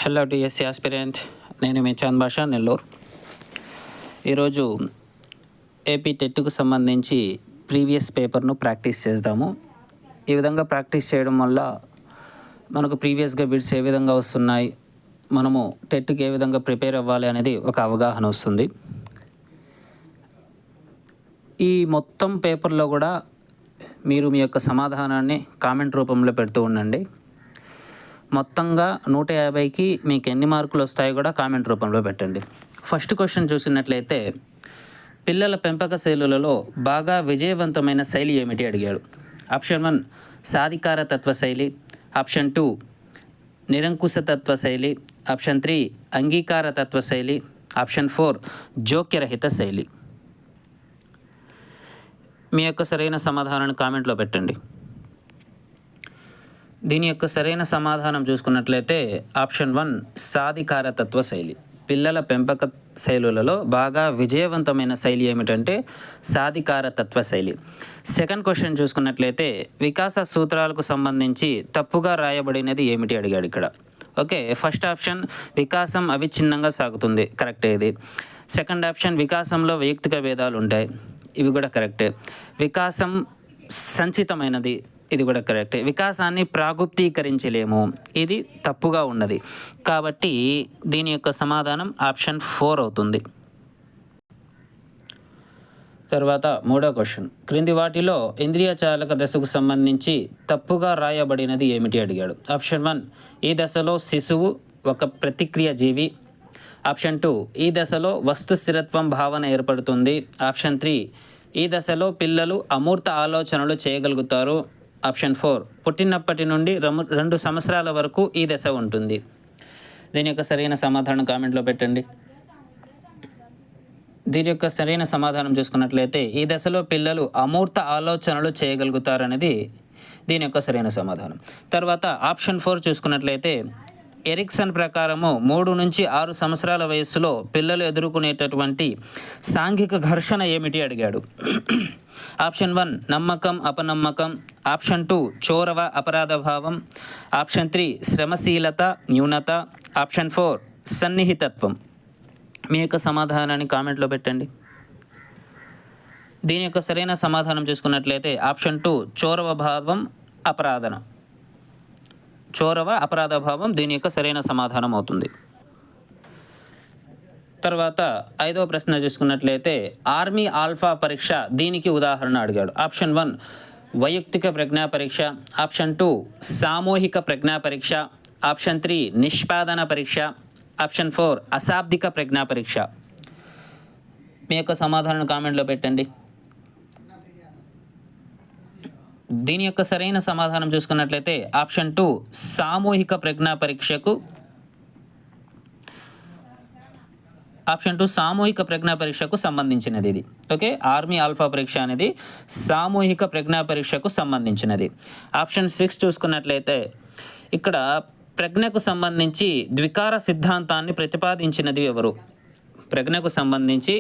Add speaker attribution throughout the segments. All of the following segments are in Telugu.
Speaker 1: హలో డిఎస్సి ఆస్పిరెంట్, నేను మీ చాంద్ భాషా, నెల్లూరు. ఈరోజు ఏపీ టెట్కు సంబంధించి ప్రీవియస్ పేపర్ను ప్రాక్టీస్ చేద్దాము. ఈ విధంగా ప్రాక్టీస్ చేయడం వల్ల మనకు ప్రీవియస్గా బిట్స్ ఏ విధంగా వస్తున్నాయి, మనము టెట్కి ఏ విధంగా ప్రిపేర్ అవ్వాలి అనేది ఒక అవగాహన వస్తుంది. ఈ మొత్తం పేపర్లో కూడా మీరు మీ యొక్క సమాధానాన్ని కామెంట్ రూపంలో పెడుతూ ఉండండి. మొత్తంగా 150కి మీకు ఎన్ని మార్కులు వస్తాయో కూడా కామెంట్ రూపంలో పెట్టండి. ఫస్ట్ క్వశ్చన్ చూసినట్లయితే, పిల్లల పెంపక శైలులలో బాగా విజయవంతమైన శైలి ఏమిటి అడిగాడు. ఆప్షన్ 1 సాధికార తత్వ శైలి, ఆప్షన్ 2 నిరంకుశతత్వ శైలి, ఆప్షన్ 3 అంగీకార తత్వ శైలి, ఆప్షన్ 4 జోక్యరహిత శైలి. మీ యొక్క సరైన సమాధానాన్ని కామెంట్లో పెట్టండి. దీని యొక్క సరైన సమాధానం చూసుకున్నట్లయితే ఆప్షన్ 1 సాధికార తత్వ శైలి. పిల్లల పెంపక శైలులలో బాగా విజయవంతమైన శైలి ఏమిటంటే సాధికార తత్వ శైలి. సెకండ్ క్వశ్చన్ చూసుకున్నట్లయితే, వికాస సూత్రాలకు సంబంధించి తప్పుగా రాయబడినది ఏమిటి అడిగాడు ఇక్కడ. ఓకే, ఫస్ట్ ఆప్షన్ వికాసం అవిచ్ఛిన్నంగా సాగుతుంది, కరెక్టే ఇది. సెకండ్ ఆప్షన్ వికాసంలో వైయక్తిక భేదాలు ఉంటాయి, ఇవి కూడా కరెక్టే. వికాసం సంచితమైనది, ఇది కూడా కరెక్టే. వికాసాన్ని ప్రాగుప్తీకరించలేము, ఇది తప్పుగా ఉన్నది. కాబట్టి దీని యొక్క సమాధానం ఆప్షన్ 4 అవుతుంది. తర్వాత మూడో క్వశ్చన్, క్రింది వాటిలో ఇంద్రియ చాలక దశకు సంబంధించి తప్పుగా రాయబడినది ఏమిటి అడిగాడు. ఆప్షన్ 1 ఈ దశలో శిశువు ఒక ప్రతిక్రియ జీవి, ఆప్షన్ 2 ఈ దశలో వస్తు స్థిరత్వం భావన ఏర్పడుతుంది, ఆప్షన్ 3 ఈ దశలో పిల్లలు అమూర్త ఆలోచనలు చేయగలుగుతారు, ఆప్షన్ 4 పుట్టినప్పటి నుండి 2 సంవత్సరాల వరకు ఈ దశ ఉంటుంది. దీని యొక్క సరైన సమాధానం కామెంట్లో పెట్టండి. దీని యొక్క సరైన సమాధానం చూసుకున్నట్లయితే ఈ దశలో పిల్లలు అమూర్త ఆలోచనలు చేయగలుగుతారనేది దీని యొక్క సరైన సమాధానం. తర్వాత ఆప్షన్ 4 చూసుకున్నట్లయితే, ఎరిక్సన్ ప్రకారము 3 నుంచి 6 సంవత్సరాల వయస్సులో పిల్లలు ఎదుర్కొనేటటువంటి సాంఘిక ఘర్షణ ఏమిటి అడిగాడు. ఆప్షన్ 1 నమ్మకం అపనమ్మకం, ఆప్షన్ 2 చోరవ అపరాధ భావం, ఆప్షన్ 3 శ్రమశీలత న్యూనత, ఆప్షన్ 4 సన్నిహితత్వం. మీ యొక్క సమాధానాన్ని కామెంట్లో పెట్టండి. దీని యొక్క సరైన సమాధానం చూసుకున్నట్లయితే ఆప్షన్ 2 చోరవ భావం అపరాధన, చోరవ అపరాధ భావం దీని యొక్క సరైన సమాధానం అవుతుంది. తర్వాత ఐదవ ప్రశ్న చూసుకున్నట్లయితే, ఆర్మీ ఆల్ఫా పరీక్ష దీనికి ఉదాహరణ అడిగాడు. ఆప్షన్ 1 వైయక్తిక ప్రజ్ఞా పరీక్ష, ఆప్షన్ 2 సామూహిక ప్రజ్ఞా పరీక్ష, ఆప్షన్ 3 నిష్పాదన పరీక్ష, ఆప్షన్ 4 అశాబ్దిక ప్రజ్ఞా పరీక్ష. మీ యొక్క సమాధానం కామెంట్లో పెట్టండి. దీని యొక్క సరైన సమాధానం చూసుకున్నట్లయితే ఆప్షన్ 2 సామూహిక ప్రజ్ఞా పరీక్షకు, ఆప్షన్ 2 సామూహిక ప్రజ్ఞా పరీక్షకు సంబంధించినది ఇది. ఓకే, ఆర్మీ ఆల్ఫా పరీక్ష అనేది సామూహిక ప్రజ్ఞా పరీక్షకు సంబంధించినది. ఆప్షన్ 6 చూసుకున్నట్లయితే, ఇక్కడ ప్రజ్ఞకు సంబంధించి ద్వికార సిద్ధాంతాన్ని ప్రతిపాదించినది ఎవరు. ప్రజ్ఞకు సంబంధించి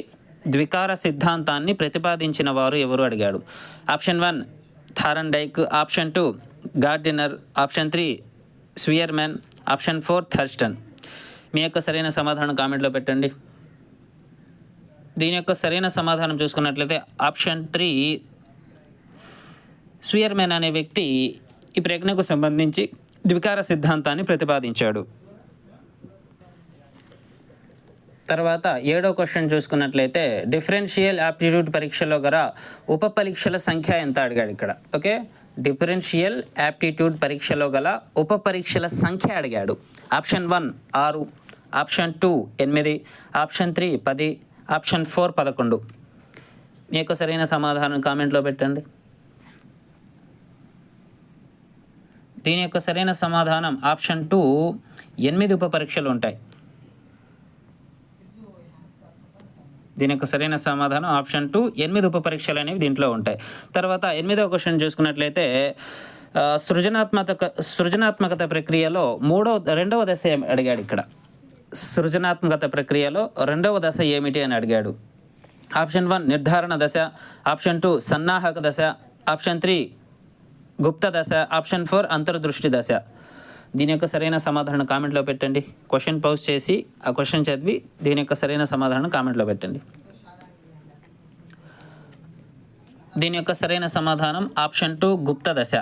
Speaker 1: ద్వికార సిద్ధాంతాన్ని ప్రతిపాదించిన వారు ఎవరు అడిగాడు. Option 1 Thorndike, option 2 Gardner, option 3 Spearman, option 4 Thurstone. మీ యొక్క సరైన సమాధానం కామెంట్లో పెట్టండి. దీని యొక్క సరైన సమాధానం చూసుకున్నట్లయితే ఆప్షన్ 3 స్వియర్మెన్ అనే వ్యక్తి ఈ ప్రజ్ఞకు సంబంధించి ద్వికార సిద్ధాంతాన్ని ప్రతిపాదించాడు. తర్వాత ఏడో క్వశ్చన్ చూసుకున్నట్లయితే, డిఫరెన్షియల్ యాప్టిట్యూడ్ పరీక్షలో గల ఉప పరీక్షల సంఖ్య ఎంత అడిగాడు ఇక్కడ. ఓకే, డిఫరెన్షియల్ యాప్టిట్యూడ్ పరీక్షలో గల ఉప పరీక్షల సంఖ్య అడిగాడు. Option 1 6, option 2 8, option 3 10, option 4 11. మీ యొక్క సరైన సమాధానం కామెంట్లో పెట్టండి. దీని యొక్క సరైన సమాధానం ఆప్షన్ 2 8 ఉప పరీక్షలు ఉంటాయి. దీని యొక్క సరైన సమాధానం ఆప్షన్ 2 8 ఉప పరీక్షలు అనేవి దీంట్లో ఉంటాయి. తర్వాత 8వ క్వశ్చన్ చూసుకున్నట్లయితే, సృజనాత్మకత ప్రక్రియలో రెండవ దశ అడిగాడు ఇక్కడ. సృజనాత్మకత ప్రక్రియలో రెండవ దశ ఏమిటి అని అడిగాడు. ఆప్షన్ 1 నిర్ధారణ దశ, ఆప్షన్ 2 సన్నాహక దశ, ఆప్షన్ 3 గుప్త దశ, ఆప్షన్ 4 అంతర్దృష్టి దశ. దీని యొక్క సరైన సమాధానం కామెంట్లో పెట్టండి. క్వశ్చన్ పౌజ్ చేసి ఆ క్వశ్చన్ చదివి దీని యొక్క సరైన సమాధానం కామెంట్లో పెట్టండి. దీని యొక్క సరైన సమాధానం ఆప్షన్ 2 గుప్త దశ.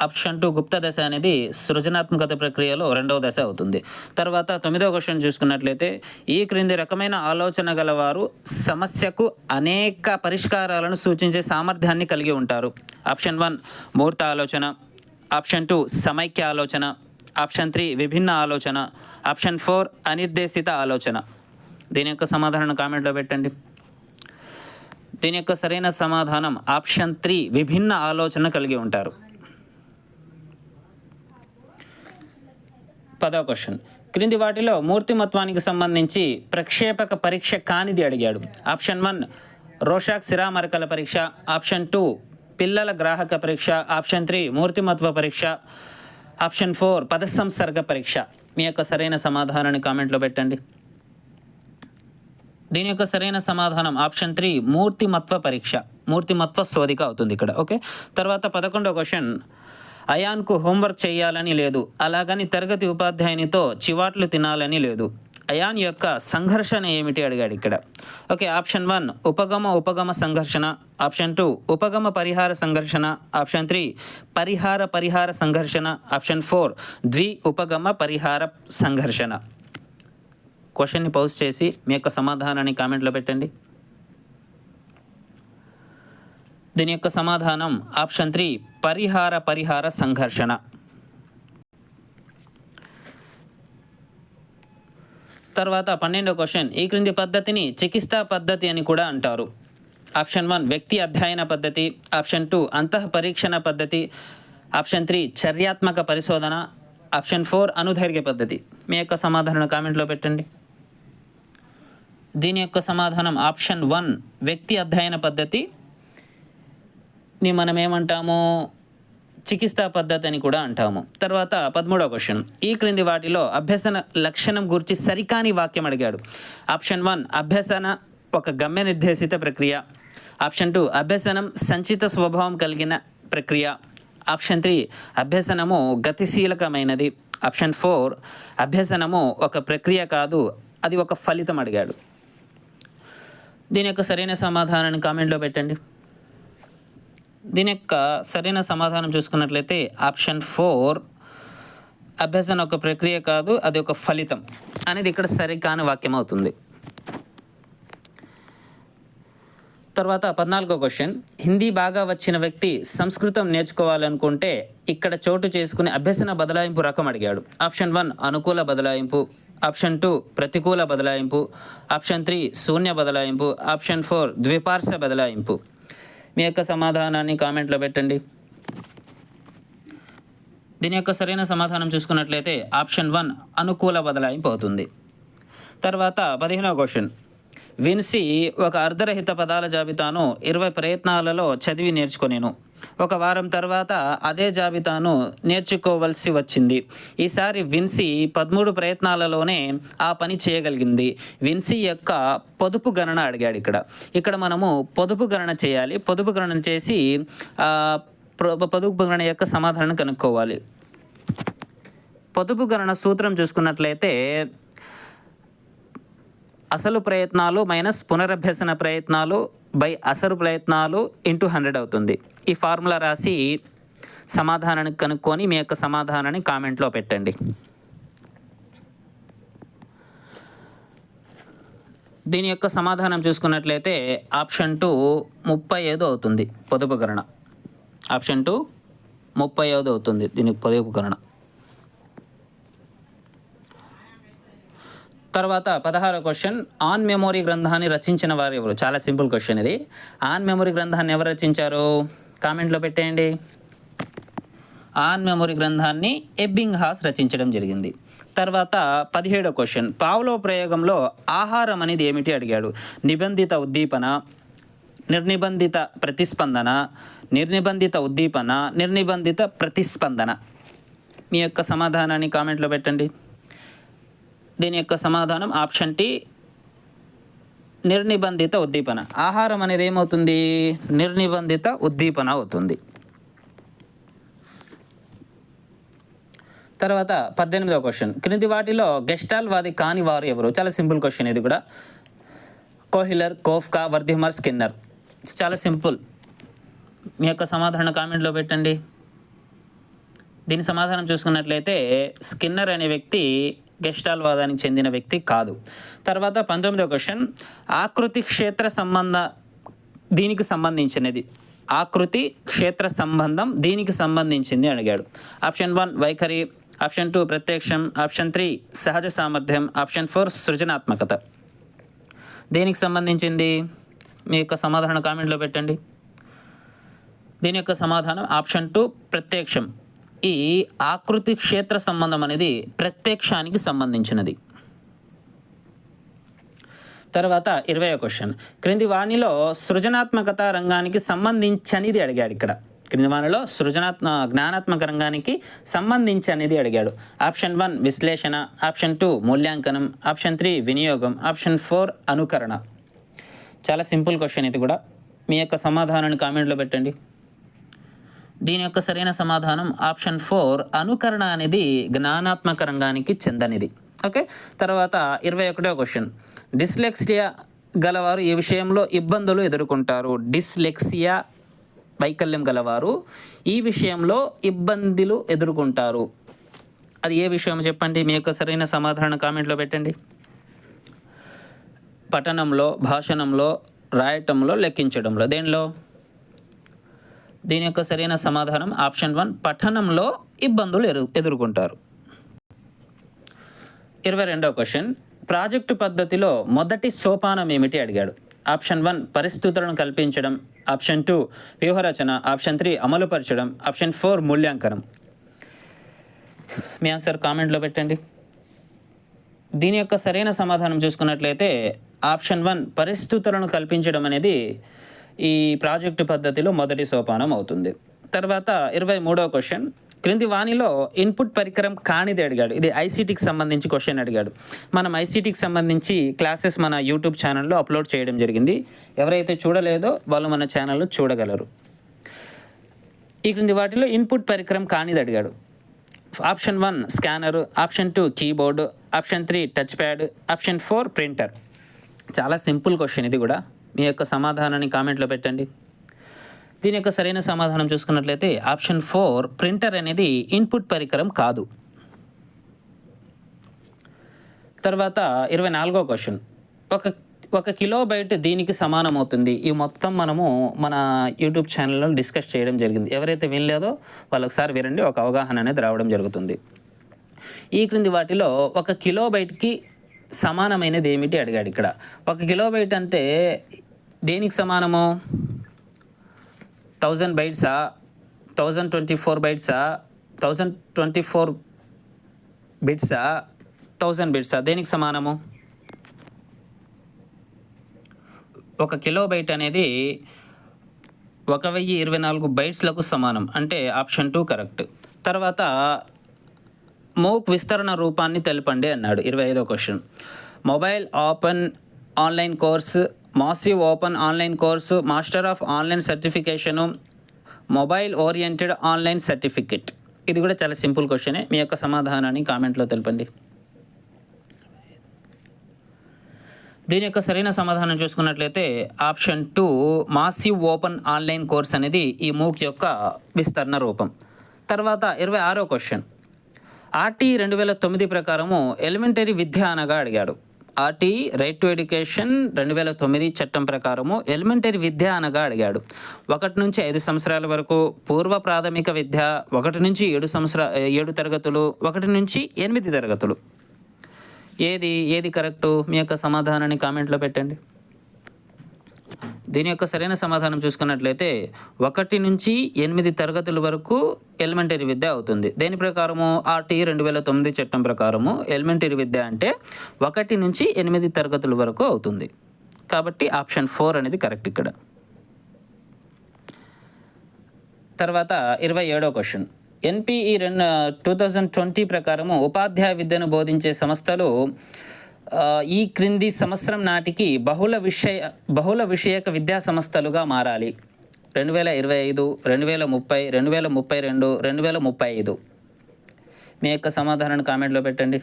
Speaker 1: ఆప్షన్ 2 గుప్త దశ అనేది సృజనాత్మకత ప్రక్రియలో రెండవ దశ అవుతుంది. తర్వాత 9వ క్వశ్చన్ చూసుకున్నట్లయితే ఈ క్రింది రకమైన ఆలోచన గలవారు సమస్యకు అనేక పరిష్కారాలను సూచించే సామర్థ్యాన్ని కలిగి ఉంటారు. ఆప్షన్ 1 మూర్త ఆలోచన, ఆప్షన్ 2 సమైక్య ఆలోచన, ఆప్షన్ 3 విభిన్న ఆలోచన, ఆప్షన్ 4 అనిర్దేశిత ఆలోచన. దీని యొక్క సమాధానం కామెంట్లో పెట్టండి. దీని యొక్క సరైన సమాధానం ఆప్షన్ 3 విభిన్న ఆలోచన కలిగి ఉంటారు. 10వ క్వశ్చన్ క్రింది వాటిలో మూర్తిమత్వానికి సంబంధించి ప్రక్షేపక పరీక్ష కానిది అడిగాడు. ఆప్షన్ 1 రోషాక్ శిరామరకల పరీక్ష, ఆప్షన్ 2 పిల్లల గ్రాహక పరీక్ష, ఆప్షన్ 3 మూర్తిమత్వ పరీక్ష, ఆప్షన్ 4 పదసంసర్గ పరీక్ష. మీ యొక్క సరైన సమాధానాన్ని కామెంట్లో పెట్టండి. దీని యొక్క సరైన సమాధానం ఆప్షన్ 3 మూర్తిమత్వ పరీక్ష, మూర్తిమత్వ శోధిక అవుతుంది ఇక్కడ. ఓకే, తర్వాత 11వ క్వశ్చన్ అయాన్కు హోంవర్క్ చేయాలని లేదు, అలాగని తరగతి ఉపాధ్యాయునితో చివాట్లు తినాలని లేదు. అయాన్ యొక్క సంఘర్షణ ఏమిటి అడిగాడు ఇక్కడ. ఓకే, ఆప్షన్ 1 ఉపగమ సంఘర్షణ, ఆప్షన్ 2 ఉపగమ పరిహార సంఘర్షణ, ఆప్షన్ 3 పరిహార సంఘర్షణ, ఆప్షన్ 4 ఉపగమ పరిహార సంఘర్షణ. క్వశ్చన్ని పౌజ్ చేసి మీ యొక్క సమాధానాన్ని కామెంట్లో పెట్టండి. దీని యొక్క సమాధానం ఆప్షన్ 3 పరిహార సంఘర్షణ. తర్వాత 12వ క్వశ్చన్ ఈ క్రింది పద్ధతిని చికిత్సా పద్ధతి అని కూడా అంటారు. ఆప్షన్ 1 వ్యక్తి అధ్యయన పద్ధతి, ఆప్షన్ 2 అంతఃపరీక్షణ పద్ధతి, ఆప్షన్ 3 చర్యాత్మక పరిశోధన, ఆప్షన్ 4 అనుధైర్య పద్ధతి. మీ యొక్క సమాధానం కామెంట్లో పెట్టండి. దీని యొక్క సమాధానం ఆప్షన్ 1 వ్యక్తి అధ్యయన పద్ధతిని మనం ఏమంటాము, చికిత్సా పద్ధతి అని కూడా అంటాము. తర్వాత 13వ క్వశ్చన్ ఈ క్రింది వాటిలో అభ్యసన లక్షణం గురించి సరికాని వాక్యం అడిగాడు. ఆప్షన్ 1 అభ్యసన ఒక గమ్య నిర్దేశిత ప్రక్రియ, ఆప్షన్ 2 అభ్యసనం సంచిత స్వభావం కలిగిన ప్రక్రియ, ఆప్షన్ 3 అభ్యసనము గతిశీలకమైనది, ఆప్షన్ 4 అభ్యసనము ఒక ప్రక్రియ కాదు అది ఒక ఫలితం అడిగాడు. దీని యొక్క సరైన సమాధానాన్ని కామెంట్లో పెట్టండి. దీని యొక్క సరైన సమాధానం చూసుకున్నట్లయితే ఆప్షన్ 4 అభ్యసన ఒక ప్రక్రియ కాదు అది ఒక ఫలితం అనేది ఇక్కడ సరికాని వాక్యం అవుతుంది. తర్వాత 14వ క్వశ్చన్ హిందీ బాగా వచ్చిన వ్యక్తి సంస్కృతం నేర్చుకోవాలనుకుంటే ఇక్కడ చోటు చేసుకునే అభ్యసన బదలాయింపు రకం అడిగాడు. ఆప్షన్ 1 అనుకూల బదలాయింపు, ఆప్షన్ 2 ప్రతికూల బదలాయింపు, ఆప్షన్ 3 శూన్య బదలాయింపు, ఆప్షన్ 4 ద్విపార్శ్వ బదలాయింపు. మీ యొక్క సమాధానాన్ని కామెంట్లో పెట్టండి. దీని యొక్క సరైన సమాధానం చూసుకున్నట్లయితే ఆప్షన్ 1 అనుకూల బదలాయింపు అవుతుంది. తర్వాత 15వ క్వశ్చన్ విన్సీ ఒక అర్ధరహిత పదాల జాబితాను 20 ప్రయత్నాలలో చదివి నేర్చుకొనేను. ఒక వారం తర్వాత అదే జాబితాను నేర్చుకోవలసి వచ్చింది. ఈసారి విన్సీ 13 ప్రయత్నాలలోనే ఆ పని చేయగలిగింది. విన్సీ యొక్క పొదుపు గణన అడిగాడు. ఇక్కడ మనము పొదుపు గణన చేయాలి. పొదుపు గణన చేసి పొదుపు గణన యొక్క సమాధానం కనుక్కోవాలి. పొదుపు గణన సూత్రం చూసుకున్నట్లయితే అసలు ప్రయత్నాలు మైనస్ పునరభ్యసన ప్రయత్నాలు బై అసలు ప్రయత్నాలు ఇంటూ 100 అవుతుంది. ఈ ఫార్ములా రాసి సమాధానాన్ని కనుక్కొని మీ యొక్క సమాధానాన్ని కామెంట్లో పెట్టండి. దీని యొక్క సమాధానం చూసుకున్నట్లయితే ఆప్షన్ 2 35 అవుతుంది పొదుపు గణన. ఆప్షన్ 2 35 అవుతుంది దీని పొదుపు గణన. తర్వాత 16వ క్వశ్చన్ ఆన్ మెమొరీ గ్రంథాన్ని రచించిన వారు ఎవరు? చాలా సింపుల్ క్వశ్చన్ ఇది. ఆన్ మెమొరీ గ్రంథాన్ని ఎవరు రచించారు కామెంట్లో పెట్టేయండి. ఆన్ మెమొరీ గ్రంథాన్ని ఎబ్బింగ్హాస్ రచించడం జరిగింది. తర్వాత 17వ క్వశ్చన్ పావ్లో ప్రయోగంలో ఆహారం అనేది ఏమిటి అడిగాడు. నిబంధిత ఉద్దీపన, నిర్నిబంధిత ప్రతిస్పందన, నిర్నిబంధిత ఉద్దీపన, నిర్నిబంధిత ప్రతిస్పందన. మీ యొక్క సమాధానాన్ని కామెంట్లో పెట్టండి. దీని యొక్క సమాధానం ఆప్షన్ టీ నిర్నిబంధిత ఉద్దీపన. ఆహారం అనేది ఏమవుతుంది? నిర్నిబంధిత ఉద్దీపన అవుతుంది. తర్వాత 18వ క్వశ్చన్, క్రింది వాటిలో గెస్టాల్వాది కాని వారు ఎవరు? చాలా సింపుల్ క్వశ్చన్ ఇది కూడా. Kohler, Koffka, Wertheimer, Skinner. చాలా సింపుల్. మీ యొక్క సమాధానం కామెంట్లో పెట్టండి. దీని సమాధానం చూసుకున్నట్లయితే స్కిన్నర్ అనే వ్యక్తి గెస్టాల్వాదానికి చెందిన వ్యక్తి కాదు. తర్వాత 19వ క్వశ్చన్, ఆకృతి క్షేత్ర సంబంధ దీనికి సంబంధించినది. ఆకృతి క్షేత్ర సంబంధం దీనికి సంబంధించింది అడిగాడు. ఆప్షన్ 1 వైఖరి, ఆప్షన్ 2 ప్రత్యక్షం, ఆప్షన్ 3 సహజ సామర్థ్యం, ఆప్షన్ 4 సృజనాత్మకత. దేనికి సంబంధించింది? మీ యొక్క సమాధానం కామెంట్లో పెట్టండి. దీని యొక్క సమాధానం ఆప్షన్ 2 ప్రత్యక్షం. ఈ ఆకృతి క్షేత్ర సంబంధం అనేది ప్రత్యక్షానికి సంబంధించినది. తర్వాత 20వ క్వశ్చన్, క్రింది వాణిలో సృజనాత్మకత రంగానికి సంబంధించనిది అడిగాడు. ఇక్కడ క్రింది వాణిలో జ్ఞానాత్మక రంగానికి సంబంధించనిది అడిగాడు. ఆప్షన్ 1 విశ్లేషణ, ఆప్షన్ 2 మూల్యాంకనం, ఆప్షన్ 3 వినియోగం, ఆప్షన్ 4 అనుకరణ. చాలా సింపుల్ క్వశ్చన్ ఇది కూడా. మీ యొక్క సమాధానాన్ని కామెంట్లో పెట్టండి. దీని యొక్క సరైన సమాధానం ఆప్షన్ 4 అనుకరణ అనేది జ్ఞానాత్మక రంగానికి చెందనిది. ఓకే. తర్వాత 21వ క్వశ్చన్, డిస్లెక్సియా గలవారు ఈ విషయంలో ఇబ్బందులు ఎదుర్కొంటారు. డిస్లెక్సియా వైకల్యం గలవారు ఈ విషయంలో ఇబ్బందులు ఎదుర్కొంటారు. అది ఏ విషయం చెప్పండి. మీ యొక్క సరైన సమాధానం కామెంట్లో పెట్టండి. పఠనంలో, భాషణంలో, రాయటంలో, లెక్కించడంలో, దేనిలో? దీని యొక్క సరైన సమాధానం ఆప్షన్ 1 పఠనంలో ఇబ్బందులు ఎదుర్కొంటారు. 22వ క్వశ్చన్, ప్రాజెక్టు పద్ధతిలో మొదటి సోపానం ఏమిటి అడిగాడు. ఆప్షన్ 1 పరిస్థితులను కల్పించడం, ఆప్షన్ 2 వ్యూహరచన, ఆప్షన్ 3 అమలుపరచడం, ఆప్షన్ 4 మూల్యాంకనం. మీ ఆన్సర్ కామెంట్లో పెట్టండి. దీని యొక్క సరైన సమాధానం చూసుకున్నట్లయితే ఆప్షన్ 1 పరిస్థితులను కల్పించడం అనేది ఈ ప్రాజెక్టు పద్ధతిలో మొదటి సోపానం అవుతుంది. తర్వాత 23వ క్వశ్చన్, క్రింది వాణిలో ఇన్పుట్ పరికరం కానిది అడిగాడు. ఇది ఐసీటీకి సంబంధించి క్వశ్చన్ అడిగాడు. మనం ఐసీటీకి సంబంధించి క్లాసెస్ మన యూట్యూబ్ ఛానల్లో అప్లోడ్ చేయడం జరిగింది. ఎవరైతే చూడలేదో వాళ్ళు మన ఛానల్లో చూడగలరు. ఈ క్రింది వాటిలో ఇన్పుట్ పరికరం కానిది అడిగాడు. Option 1 scanner, option 2 keyboard, option 3 touch pad, option 4 printer. చాలా సింపుల్ క్వశ్చన్ ఇది కూడా. మీ యొక్క సమాధానాన్ని కామెంట్లో పెట్టండి. దీని యొక్క సరైన సమాధానం చూసుకున్నట్లయితే ఆప్షన్ 4 ప్రింటర్ అనేది ఇన్పుట్ పరికరం కాదు. తర్వాత 24వ క్వశ్చన్, ఒక కిలోబైట్ దీనికి సమానం అవుతుంది. ఈ మొత్తం మనము మన యూట్యూబ్ ఛానల్లో డిస్కస్ చేయడం జరిగింది. ఎవరైతే వినలేదో వాళ్ళు ఒకసారి వినండి, ఒక అవగాహన అనేది రావడం జరుగుతుంది. ఈ క్రింది వాటిలో ఒక కిలోబైట్కి సమానమైనది ఏమిటి అడిగాడు. ఇక్కడ 1 కిలోబైట్ అంటే దేనికి సమానము? 1000 బైట్సా, 1024 బైట్సా, 1024 బిట్సా, 1000 బిట్సా, దేనికి సమానము? 1 కిలోబైట్ అనేది 1024 బైట్స్లకు సమానం. అంటే ఆప్షన్ 2 కరెక్ట్. తర్వాత మూక్ విస్తరణ రూపాన్ని తెలపండి అన్నాడు. 25వ question, mobile open online course, massive open online course, master of online certification, mobile oriented online certificate. ఇది కూడా చాలా సింపుల్ క్వశ్చనే. మీ యొక్క సమాధానాన్ని కామెంట్లో తెలపండి. దీని యొక్క సరైన సమాధానం చూసుకున్నట్లయితే option 2 massive open online course అనేది ఈ మూక్ యొక్క విస్తరణ రూపం. తర్వాత 26వ క్వశ్చన్, ఆర్టీ 2009 ప్రకారము ఎలిమెంటరీ విద్య అనగా అడిగాడు. ఆర్టీ రైట్ టు ఎడ్యుకేషన్ 2009 చట్టం ప్రకారము ఎలిమెంటరీ విద్య అనగా అడిగాడు. 1 నుంచి 5 సంవత్సరాల వరకు పూర్వ ప్రాథమిక విద్య, 1 నుంచి 7 తరగతులు, 1 నుంచి 8 తరగతులు. ఏది కరెక్టు? మీ యొక్క సమాధానాన్ని కామెంట్లో పెట్టండి. దీని యొక్క సరైన సమాధానం చూసుకున్నట్లయితే 1 నుంచి 8 తరగతుల వరకు ఎలిమెంటరీ విద్య అవుతుంది. దేని ప్రకారము? ఆర్టీ 2009 చట్టం ప్రకారము ఎలిమెంటరీ విద్య అంటే 1 నుంచి 8 తరగతుల వరకు అవుతుంది. కాబట్టి ఆప్షన్ 4 అనేది కరెక్ట్ ఇక్కడ. తర్వాత 27వ క్వశ్చన్, ఎన్పిఈ 2020 ప్రకారము ఉపాధ్యాయ విద్యను బోధించే సంస్థలు ఈ క్రింది సంవత్సరం నాటికి బహుళ విషయక విద్యా సంస్థలుగా మారాలి. 2025, 2030, 2032, 2035. మీ యొక్క సమాధానాన్ని కామెంట్లో పెట్టండి.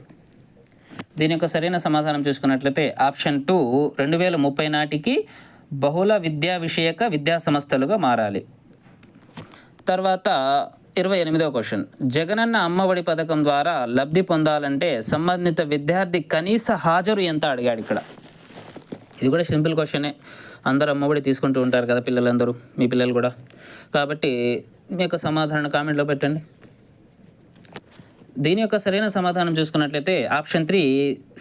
Speaker 1: దీని యొక్క సరైన సమాధానం చూసుకున్నట్లయితే ఆప్షన్ 2 2030 నాటికి బహుళ విద్యా విషయక విద్యా సంస్థలుగా మారాలి. తర్వాత 28వ క్వశ్చన్, జగనన్న అమ్మఒడి పథకం ద్వారా లబ్ధి పొందాలంటే సంబంధిత విద్యార్థి కనీస హాజరు ఎంత అడిగాడు ఇక్కడ. ఇది కూడా సింపుల్ క్వశ్చనే. అందరూ అమ్మఒడి తీసుకుంటూ ఉంటారు కదా పిల్లలందరూ, మీ పిల్లలు కూడా. కాబట్టి మీ యొక్క సమాధానం కామెంట్లో పెట్టండి. దీని యొక్క సరైన సమాధానం చూసుకున్నట్లయితే ఆప్షన్ 3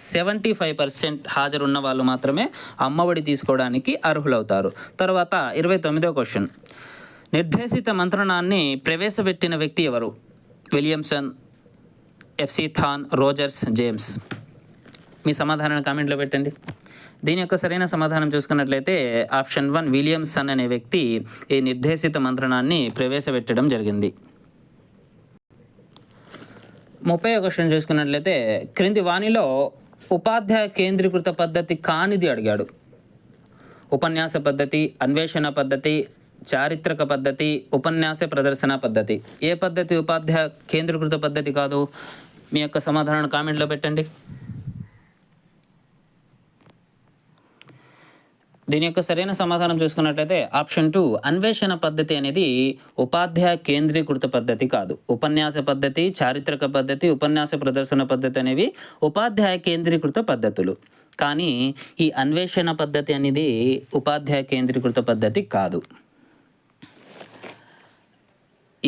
Speaker 1: 75% హాజరు ఉన్న వాళ్ళు మాత్రమే అమ్మఒడి తీసుకోవడానికి అర్హులవుతారు. తర్వాత 29వ క్వశ్చన్, నిర్దేశిత మంత్రణాన్ని ప్రవేశపెట్టిన వ్యక్తి ఎవరు? Williamson, FC Thorne, Rogers, James. మీ సమాధానాన్ని కామెంట్లో పెట్టండి. దీని యొక్క సరైన సమాధానం చూసుకున్నట్లయితే ఆప్షన్ 1 విలియమ్సన్ అనే వ్యక్తి ఈ నిర్దేశిత మంత్రణాన్ని ప్రవేశపెట్టడం జరిగింది. 30వ క్వశ్చన్ చూసుకున్నట్లయితే క్రింది వాణిలో ఉపాధ్యాయ కేంద్రీకృత పద్ధతి కానిది అడిగాడు. ఉపన్యాస పద్ధతి, అన్వేషణ పద్ధతి, చారిత్రక పద్ధతి, ఉపన్యాస ప్రదర్శన పద్ధతి. ఏ పద్ధతి ఉపాధ్యాయ కేంద్రీకృత పద్ధతి కాదు? మీ యొక్క సమాధానాన్ని కామెంట్లో పెట్టండి. దీని యొక్క సరైన సమాధానం చూసుకున్నట్లయితే ఆప్షన్ 2 అన్వేషణ పద్ధతి అనేది ఉపాధ్యాయ కేంద్రీకృత పద్ధతి కాదు. ఉపన్యాస పద్ధతి, చారిత్రక పద్ధతి, ఉపన్యాస ప్రదర్శన పద్ధతి అనేవి ఉపాధ్యాయ కేంద్రీకృత పద్ధతులు. కానీ ఈ అన్వేషణ పద్ధతి అనేది ఉపాధ్యాయ కేంద్రీకృత పద్ధతి కాదు.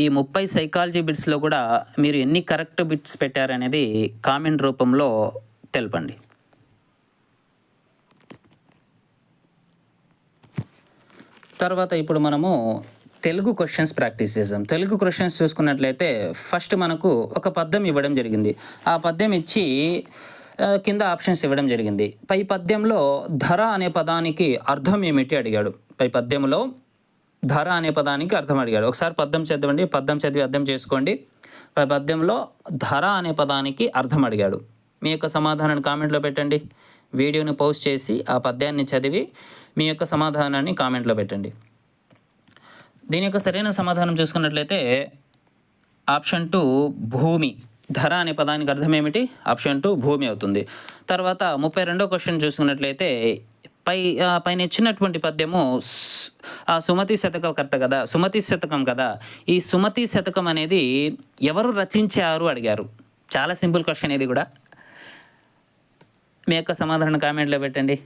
Speaker 1: ఈ 30 సైకాలజీ బిట్స్లో కూడా మీరు ఎన్ని కరెక్ట్ బిట్స్ పెట్టారనేది కామెంట్ రూపంలో తెలపండి. తర్వాత ఇప్పుడు మనము తెలుగు క్వశ్చన్స్ ప్రాక్టీస్ చేద్దాం. తెలుగు క్వశ్చన్స్ చూసుకున్నట్లయితే ఫస్ట్ మనకు ఒక పద్యం ఇవ్వడం జరిగింది. ఆ పద్యం ఇచ్చి కింద ఆప్షన్స్ ఇవ్వడం జరిగింది. పై పద్యంలో ధర అనే పదానికి అర్థం ఏమిటి అడిగాడు. పై పద్యంలో ధర అనే పదానికి అర్థం అడిగాడు. ఒకసారి పద్యం చదవండి, పద్యం చదివి అర్థం చేసుకోండి. పై పద్యంలో ధర అనే పదానికి అర్థం అడిగాడు. మీ యొక్క సమాధానాన్ని కామెంట్లో పెట్టండి. వీడియోని పోస్ట్ చేసి ఆ పద్యాన్ని చదివి మీ యొక్క సమాధానాన్ని కామెంట్లో పెట్టండి. దీని యొక్క సరైన సమాధానం చూసుకున్నట్లయితే ఆప్షన్ 2 భూమి. ధర అనే పదానికి అర్థం ఏమిటి? ఆప్షన్ 2 భూమి అవుతుంది. తర్వాత 32వ క్వశ్చన్ చూసుకున్నట్లయితే పైన ఇచ్చినటువంటి పద్యము సుమతి శతకకర్త కదా, సుమతి శతకం కదా. ఈ సుమతి శతకం అనేది ఎవరు రచించారు అడిగారు. చాలా సింపుల్ క్వశ్చన్ ఇది కూడా. మీ యొక్క సమాధానం కామెంట్లో పెట్టండి.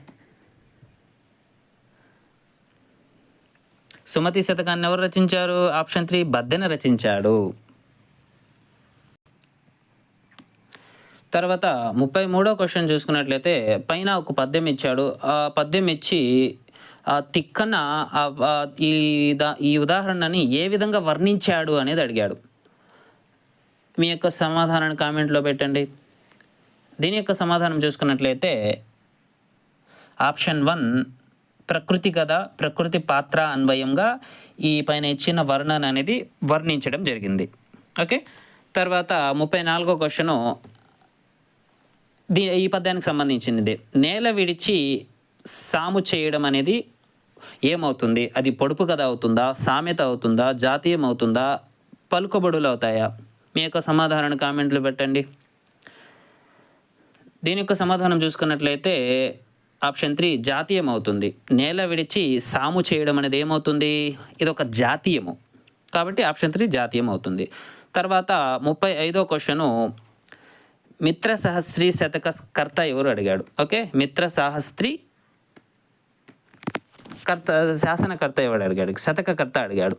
Speaker 1: సుమతి శతకాన్ని ఎవరు రచించారు? ఆప్షన్ 3 బద్దెన రచించాడు. తర్వాత 33వ క్వశ్చన్ చూసుకున్నట్లయితే పైన ఒక పద్యం ఇచ్చాడు. ఆ పద్యం ఇచ్చి తిక్కన ఈ ఉదాహరణని ఏ విధంగా వర్ణించాడు అనేది అడిగాడు. మీ యొక్క సమాధానాన్ని కామెంట్లో పెట్టండి. దీని యొక్క సమాధానం చూసుకున్నట్లయితే ఆప్షన్ 1 ప్రకృతి కథ, ప్రకృతి పాత్ర అన్వయంగా ఈ పైన ఇచ్చిన వర్ణన అనేది వర్ణించడం జరిగింది. ఓకే. తర్వాత 34వ క్వశ్చను ఈ పద్యానికి సంబంధించినది. నేల విడిచి సాము చేయడం అనేది ఏమవుతుంది? అది పొడుపు కథ అవుతుందా, సామెత అవుతుందా, జాతీయం అవుతుందా, పలుకబడులు అవుతాయా? మీ యొక్క సమాధానాన్ని కామెంట్లు పెట్టండి. దీని యొక్క సమాధానం చూసుకున్నట్లయితే ఆప్షన్ 3 జాతీయం అవుతుంది. నేల విడిచి సాము చేయడం అనేది ఏమవుతుంది? ఇది ఒక జాతీయము. కాబట్టి ఆప్షన్ 3 జాతీయం అవుతుంది. తర్వాత 35వ క్వశ్చను మిత్ర సహస్రీ శతక కర్త ఎవరు అడిగాడు. ఓకే. మిత్ర సాహస్త్రి కర్త శాసనకర్త ఎవడు అడిగాడు, శతకకర్త అడిగాడు.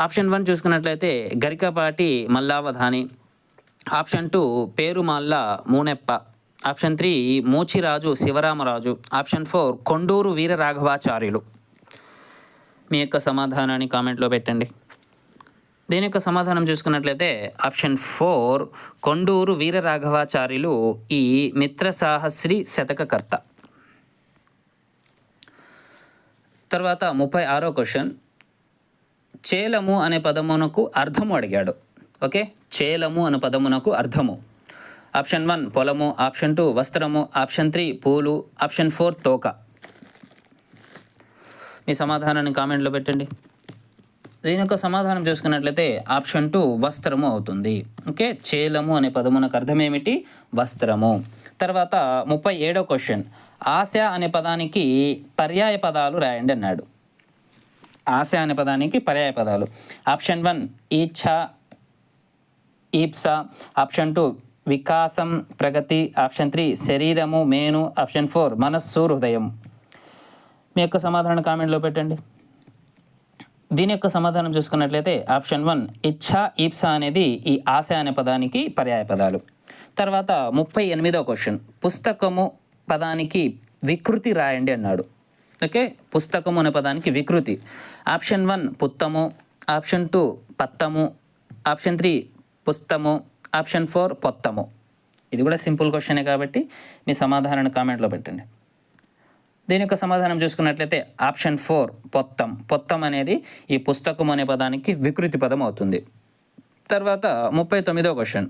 Speaker 1: ఆప్షన్ 1 చూసుకున్నట్లయితే Garikapati Mallavadhani. Option 2 Perumalla Muneppa. Option 3 Muchiraju Sivaramaraju. Option 4 Konduru Veeraraghavacharyulu. మీ యొక్క సమాధానాన్ని కామెంట్లో పెట్టండి. దీని యొక్క సమాధానం చూసుకున్నట్లయితే ఆప్షన్ 4 కొండూరు వీరరాఘవాచార్యులు ఈ మిత్ర సాహస్రి శతకకర్త. తర్వాత 36వ క్వశ్చన్ చేలము అనే పదమునకు అర్థము అడిగాడు. ఓకే. చేలము అనే పదమునకు అర్థము. ఆప్షన్ 1 పొలము, ఆప్షన్ 2 వస్త్రము, ఆప్షన్ 3 పూలు, ఆప్షన్ 4 తోక. మీ సమాధానాన్ని కామెంట్లో పెట్టండి. దీని యొక్క సమాధానం చూసుకున్నట్లయితే ఆప్షన్ 2 వస్త్రము అవుతుంది. ఓకే, చేలము అనే పదమునకు అర్థం ఏమిటి? వస్త్రము. తర్వాత 37వ క్వశ్చన్, ఆశ అనే పదానికి పర్యాయ పదాలు రాయండి అన్నాడు. ఆశ అనే పదానికి పర్యాయ పదాలు. ఆప్షన్ 1 ఈచ్ఛ, ఈప్స. ఆప్షన్ 2 వికాసం, ప్రగతి. ఆప్షన్ 3 శరీరము, మేను. ఆప్షన్ 4 మనస్సు, హృదయం. మీ యొక్క సమాధానం కామెంట్లో పెట్టండి. దీని యొక్క సమాధానం చూసుకున్నట్లయితే ఆప్షన్ 1 ఇచ్ఛ, ఈప్స అనేది ఈ ఆశ అనే పదానికి పర్యాయ పదాలు. తర్వాత 38వ క్వశ్చన్, పుస్తకము పదానికి వికృతి రాయండి అన్నాడు. ఓకే, పుస్తకము అనే పదానికి వికృతి. ఆప్షన్ 1 పుత్తము. ఆప్షన్ 2 పత్తము. ఆప్షన్ 3 పుస్తము. ఆప్షన్ 4 పొత్తము. ఇది కూడా సింపుల్ క్వశ్చనే కాబట్టి మీ సమాధానాన్ని కామెంట్లో పెట్టండి. దీని యొక్క సమాధానం చూసుకున్నట్లయితే ఆప్షన్ 4 పొత్తం. పొత్తం అనేది ఈ పుస్తకం అనే పదానికి వికృతి పదం అవుతుంది. తర్వాత 39వ క్వశ్చన్,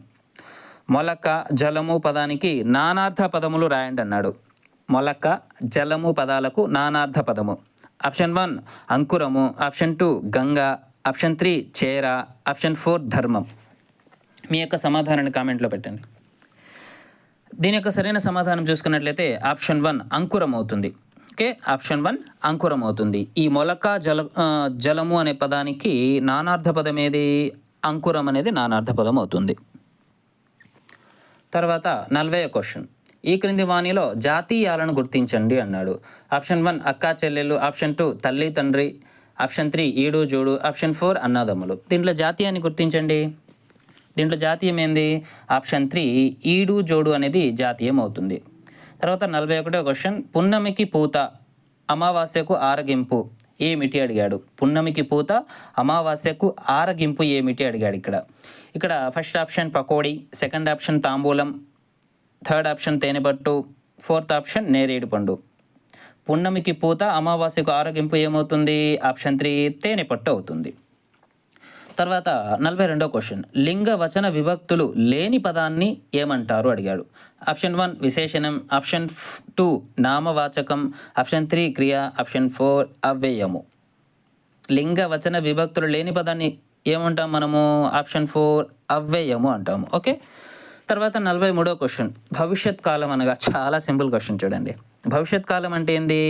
Speaker 1: మొలక, జలము పదానికి నానార్థ పదములు రాయండి అన్నాడు. మొలక, జలము పదాలకు నానార్థ పదము. ఆప్షన్ 1 అంకురము. ఆప్షన్ 2 గంగ. ఆప్షన్ 3 చేర. ఆప్షన్ 4 ధర్మం. మీ యొక్క సమాధానాన్ని కామెంట్లో పెట్టండి. దీని యొక్క సరైన సమాధానం చూసుకున్నట్లయితే ఆప్షన్ 1 అంకురం అవుతుంది. ఓకే, ఆప్షన్ 1 అంకురం అవుతుంది. ఈ మొలక, జలము అనే పదానికి నానార్థ పదం ఏది? అంకురం అనేది నానార్థ పదం అవుతుంది. తర్వాత 40వ క్వశ్చన్, ఈ క్రింది వాణిలో జాతీయాలను గుర్తించండి అన్నాడు. ఆప్షన్ 1 అక్కా చెల్లెలు. ఆప్షన్ 2 తల్లి తండ్రి. ఆప్షన్ 3 ఈడు జోడు. ఆప్షన్ 4 అన్నదమ్ములు. దీంట్లో జాతీయాన్ని గుర్తించండి. దీంట్లో జాతీయం ఏంది? ఆప్షన్ 3 ఈడు జోడు అనేది జాతీయం అవుతుంది. తర్వాత 41వ క్వశ్చన్, పున్నమికి పూత, అమావాస్యకు ఆరగింపు ఏమిటి అడిగాడు. పున్నమికి పూత, అమావాస్యకు ఆరగింపు ఏమిటి అడిగాడు. ఇక్కడ first option pakoda, second option తాంబూలం, థర్డ్ ఆప్షన్ తేనెపట్టు, ఫోర్త్ ఆప్షన్ నేరేడు పండు. పున్నమికి పూత, అమావాస్యకు ఆరగింపు ఏమవుతుంది? ఆప్షన్ 3 తేనెపట్టు అవుతుంది. తర్వాత 42వ క్వశ్చన్, లింగ వచన విభక్తులు లేని పదాన్ని ఏమంటారు అడిగాడు. ఆప్షన్ 1 విశేషణం. ఆప్షన్ 2 నామవాచకం. ఆప్షన్ 3 క్రియ. ఆప్షన్ 4 అవ్యయము. లింగ వచన విభక్తులు లేని పదాన్ని ఏమంటాం మనము? ఆప్షన్ 4 అవ్యయము అంటాము. ఓకే, తర్వాత 43వ క్వశ్చన్, భవిష్యత్ కాలం అనగా చాలా సింపుల్ క్వశ్చన్ చూడండి. భవిష్యత్ కాలం అంటే ఏంది?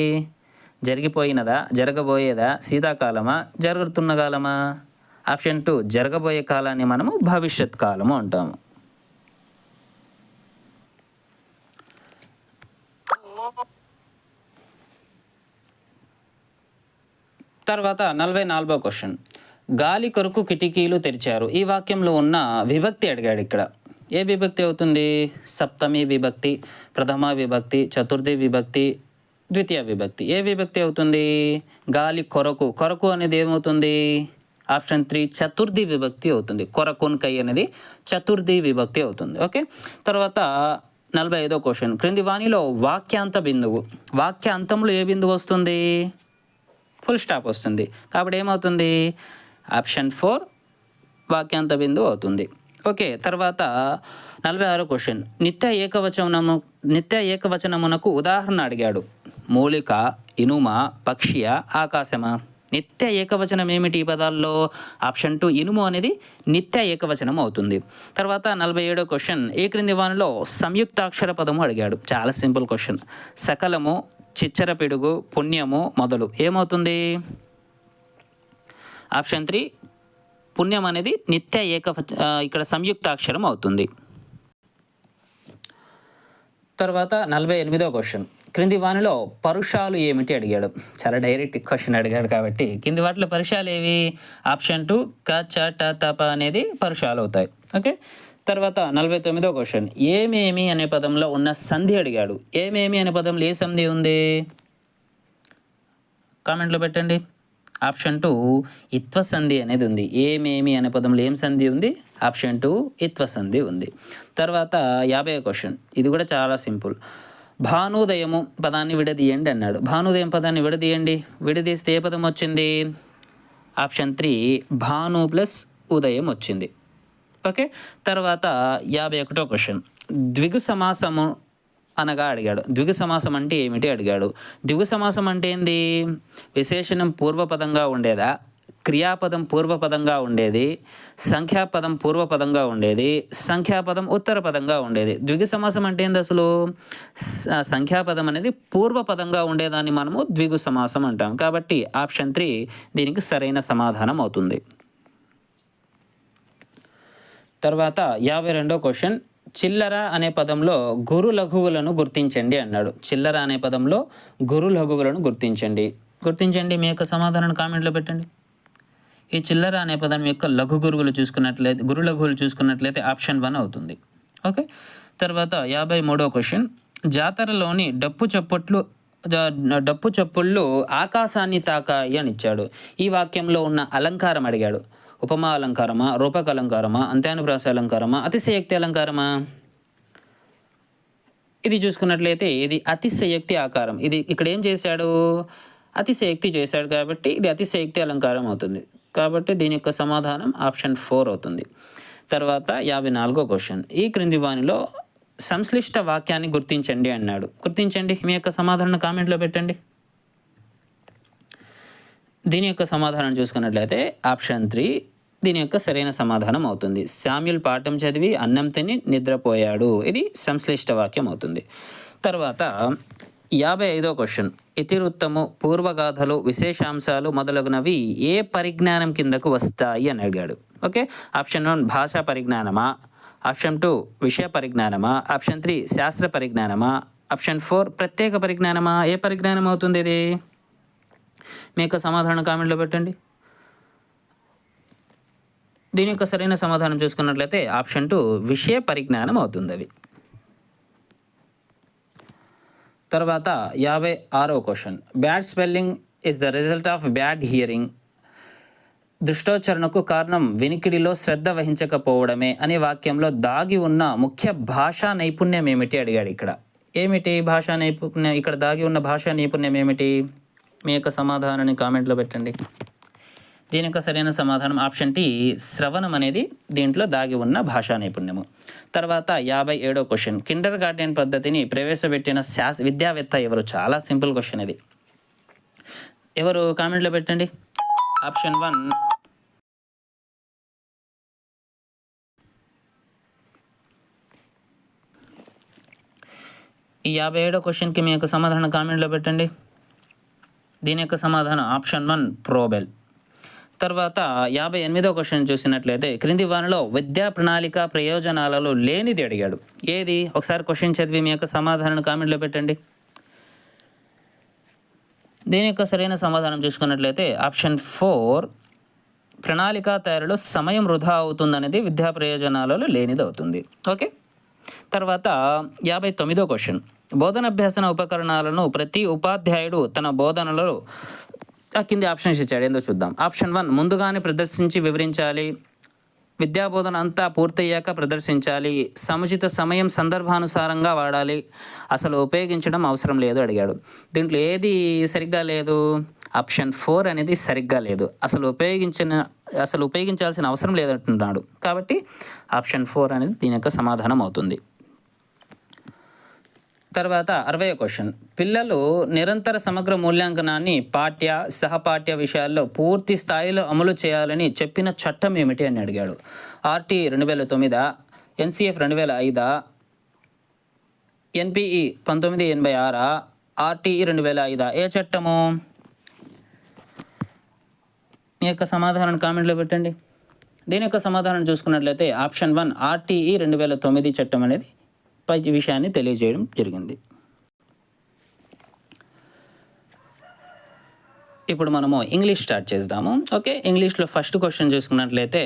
Speaker 1: జరిగిపోయినదా, జరగబోయేదా, శీతాకాలమా, జరుగుతున్న కాలమా? ఆప్షన్ 2 జరగబోయే కాలాన్ని మనము భవిష్యత్ కాలము అంటాము. తర్వాత 44వ క్వశ్చన్, గాలి కొరకు కిటికీలు తెరిచారు. ఈ వాక్యంలో ఉన్న విభక్తి అడిగాడు. ఏ విభక్తి అవుతుంది? సప్తమి విభక్తి, ప్రథమ విభక్తి, చతుర్థి విభక్తి, ద్వితీయ విభక్తి. ఏ విభక్తి అవుతుంది? గాలి కొరకు. కొరకు అనేది ఏమవుతుంది? ఆప్షన్ 3 చతుర్థి విభక్తి అవుతుంది. కొరకున్కై అనేది చతుర్థి విభక్తి అవుతుంది. ఓకే, తర్వాత 45వ క్వశ్చన్, క్రింది వాణిలో వాక్యాంత బిందువు. వాక్యాంతంలో ఏ బిందువు వస్తుంది? ఫుల్ స్టాప్ వస్తుంది. కాబట్టి ఏమవుతుంది? ఆప్షన్ 4 వాక్యాంత బిందువు అవుతుంది. ఓకే, తర్వాత 46వ క్వశ్చన్, నిత్య ఏకవచనమునకు ఉదాహరణ అడిగాడు. మూలిక, ఇనుమ, పక్షియ, ఆకాశమా? నిత్య ఏకవచనం ఏమిటి ఈ పదాల్లో? ఆప్షన్ 2 ఇనుము అనేది నిత్య ఏకవచనం అవుతుంది. తర్వాత 47వ క్వశ్చన్, ఈ క్రింది వానిలో సంయుక్తాక్షర పదము అడిగాడు. చాలా సింపుల్ క్వశ్చన్. సకలము, చిచ్చర పిడుగు, పుణ్యము, మొదలు ఏమవుతుంది? ఆప్షన్ 3 పుణ్యం అనేది నిత్య ఇక్కడ సంయుక్తాక్షరం అవుతుంది. తర్వాత 48వ క్వశ్చన్, క్రింది వానిలో పరుషాలు ఏమిటి అడిగాడు. చాలా డైరెక్ట్ క్వశ్చన్ అడిగాడు కాబట్టి కింది వాటిలో పరుషాలు ఏవి? ఆప్షన్ 2 క, చ, ట, తప అనేది పరుషాలు అవుతాయి. ఓకే, తర్వాత 49వ క్వశ్చన్, ఏమేమి అనే పదంలో ఉన్న సంధి అడిగాడు. ఏమేమి అనే పదంలో ఏ సంధి ఉంది? కామెంట్లో పెట్టండి. ఆప్షన్ 2 ఇత్వ సంధి అనేది ఉంది. ఏమేమి అనే పదంలో ఏం సంధి ఉంది? ఆప్షన్ 2 ఇత్వ సంధి ఉంది. తర్వాత 50వ క్వశ్చన్, ఇది కూడా చాలా సింపుల్. భానుదయము పదాన్ని విడదీయండి అన్నాడు. భానుదయం పదాన్ని విడదీయండి. విడదీస్తే ఏ పదం వచ్చింది? ఆప్షన్ 3 భాను ప్లస్ ఉదయం వచ్చింది. ఓకే, తర్వాత 51వ క్వశ్చన్, ద్విగు సమాసము అనగా అడిగాడు. ద్విగు సమాసం అంటే ఏమిటి అడిగాడు. ద్విగు సమాసం అంటే ఏంది? విశేషణం పూర్వపదంగా ఉండేదా, క్రియాపదం పూర్వపదంగా ఉండేది, సంఖ్యాపదం పూర్వపదంగా ఉండేది, సంఖ్యాపదం ఉత్తర పదంగా ఉండేది. ద్విగు సమాసం అంటే ఏంది అసలు? సంఖ్యాపదం అనేది పూర్వపదంగా ఉండేదాన్ని మనము ద్విగు సమాసం అంటాం. కాబట్టి ఆప్షన్ 3 దీనికి సరైన సమాధానం అవుతుంది. తర్వాత 52వ క్వశ్చన్, చిల్లర అనే పదంలో గురు లఘువులను గుర్తించండి అన్నాడు. చిల్లర అనే పదంలో గురు లఘువులను గుర్తించండి. మీ యొక్క సమాధానాన్ని కామెంట్లో పెట్టండి. ఈ చిల్లర అనే పదం యొక్క గురు లఘువులు చూసుకున్నట్లయితే ఆప్షన్ 1 అవుతుంది. ఓకే. తర్వాత 53వ క్వశ్చన్, జాతరలోని డప్పు చప్పుళ్ళు ఆకాశాన్ని తాకాయి అని ఇచ్చాడు. ఈ వాక్యంలో ఉన్న అలంకారం అడిగాడు. ఉపమా అలంకారమా, రూపక అలంకారమా, అంత్యానుప్రాస అలంకారమా, అతిశయోక్తి అలంకారమా? ఇది చూసుకున్నట్లయితే ఇది అతిశయోక్తి ఆకారం. ఇది ఇక్కడ ఏం చేశాడు? అతిశయోక్తి చేశాడు కాబట్టి ఇది అతిశయోక్తి అలంకారం అవుతుంది. కాబట్టి దీని యొక్క సమాధానం ఆప్షన్ 4 అవుతుంది. తర్వాత 54వ క్వశ్చన్, ఈ క్రింది వానిలో సంశ్లిష్ట వాక్యాన్ని గుర్తించండి అన్నాడు. గుర్తించండి. మీ యొక్క సమాధానం కామెంట్లో పెట్టండి. దీని యొక్క సమాధానం చూసుకున్నట్లయితే ఆప్షన్ 3 దీని యొక్క సరైన సమాధానం అవుతుంది. శామ్యుల్ పాఠం చదివి అన్నం తిని నిద్రపోయాడు. ఇది సంశ్లిష్ట వాక్యం అవుతుంది. తర్వాత 55వ క్వశ్చన్, ఇతివృత్తము, పూర్వగాథలు, విశేషాంశాలు మొదలగునవి ఏ పరిజ్ఞానం కిందకు వస్తాయి అని అడిగాడు. ఓకే. ఆప్షన్ 1 భాషా పరిజ్ఞానమా, ఆప్షన్ 2 విషయ పరిజ్ఞానమా, ఆప్షన్ 3 శాస్త్ర పరిజ్ఞానమా, ఆప్షన్ 4 ప్రత్యేక పరిజ్ఞానమా? ఏ పరిజ్ఞానం అవుతుంది ఇది? మీ యొక్క సమాధానం కామెంట్లో పెట్టండి. దీని యొక్క సరైన సమాధానం చూసుకున్నట్లయితే ఆప్షన్ 2 విషయ పరిజ్ఞానం అవుతుంది అవి. తర్వాత 56వ question, bad spelling is the result of bad hearing. దుష్టోచ్చరణకు కారణం వినికిడిలో శ్రద్ధ వహించకపోవడమే అనే వాక్యంలో దాగి ఉన్న ముఖ్య భాషా నైపుణ్యం ఏమిటి అడిగాడు. ఇక్కడ ఏమిటి భాషా నైపుణ్యం? ఇక్కడ దాగి ఉన్న భాషా నైపుణ్యం ఏమిటి? మీ యొక్క సమాధానాన్ని కామెంట్లో పెట్టండి. దీని యొక్క సరైన సమాధానం ఆప్షన్ టీ, శ్రవణం అనేది దీంట్లో దాగి ఉన్న భాషా నైపుణ్యము. తర్వాత 57వ క్వశ్చన్, కిండర్ గార్డెన్ పద్ధతిని ప్రవేశపెట్టిన విద్యావేత్త ఎవరు? చాలా సింపుల్ క్వశ్చన్ ఇది. ఎవరు? కామెంట్లో పెట్టండి. ఆప్షన్ 1 ఈ 57వ క్వశ్చన్కి మీ యొక్క సమాధానం కామెంట్లో పెట్టండి. దీని యొక్క సమాధానం ఆప్షన్ 1 ప్రోబెల్. తర్వాత 58వ క్వశ్చన్ చూసినట్లయితే క్రింది వానిలో విద్యా ప్రణాళిక ప్రయోజనాలలో లేనిది అడిగాడు. ఏది? ఒకసారి క్వశ్చన్ చదివి మీ యొక్క సమాధానాన్ని కామెంట్లో పెట్టండి. దీని యొక్క సరైన సమాధానం చూసుకున్నట్లయితే ఆప్షన్ 4 ప్రణాళిక తయారీలో సమయం వృధా అవుతుందనేది విద్యా ప్రయోజనాలలో లేనిది అవుతుంది. ఓకే. తర్వాత 59వ క్వశ్చన్, బోధనాభ్యాసన ఉపకరణాలను ప్రతి ఉపాధ్యాయుడు తన బోధనలో కింది ఆప్షన్స్ ఇచ్చాడు. ఏందో చూద్దాం. ఆప్షన్ 1 ముందుగానే ప్రదర్శించి వివరించాలి, విద్యాబోధన అంతా పూర్తయ్యాక ప్రదర్శించాలి, సముచిత సమయం సందర్భానుసారంగా వాడాలి, అసలు ఉపయోగించడం అవసరం లేదు అడిగాడు. దీంట్లో ఏది సరిగ్గా లేదు? ఆప్షన్ 4 అనేది సరిగ్గా లేదు. అసలు ఉపయోగించాల్సిన అవసరం లేదంటున్నాడు. కాబట్టి ఆప్షన్ 4 అనేది దీని యొక్క సమాధానం అవుతుంది. తర్వాత 60వ క్వశ్చన్, పిల్లలు నిరంతర సమగ్ర మూల్యాంకనాన్ని పాఠ్య సహపాఠ్య విషయాల్లో పూర్తి స్థాయిలో అమలు చేయాలని చెప్పిన చట్టం ఏమిటి అని అడిగాడు. RT 2009, NCF 2005, NPE 1986, RTE 2005. ఏ చట్టము? మీ యొక్క సమాధానం కామెంట్లో పెట్టండి. దీని యొక్క సమాధానం చూసుకున్నట్లయితే ఆప్షన్ 1 ఆర్టీఈ 2009 చట్టం అనేది పై విషయాన్ని తెలియజేయడం జరిగింది. ఇప్పుడు మనము ఇంగ్లీష్ స్టార్ట్ చేద్దాము. ఓకే. ఇంగ్లీష్లో ఫస్ట్ క్వశ్చన్ చూసుకున్నట్లయితే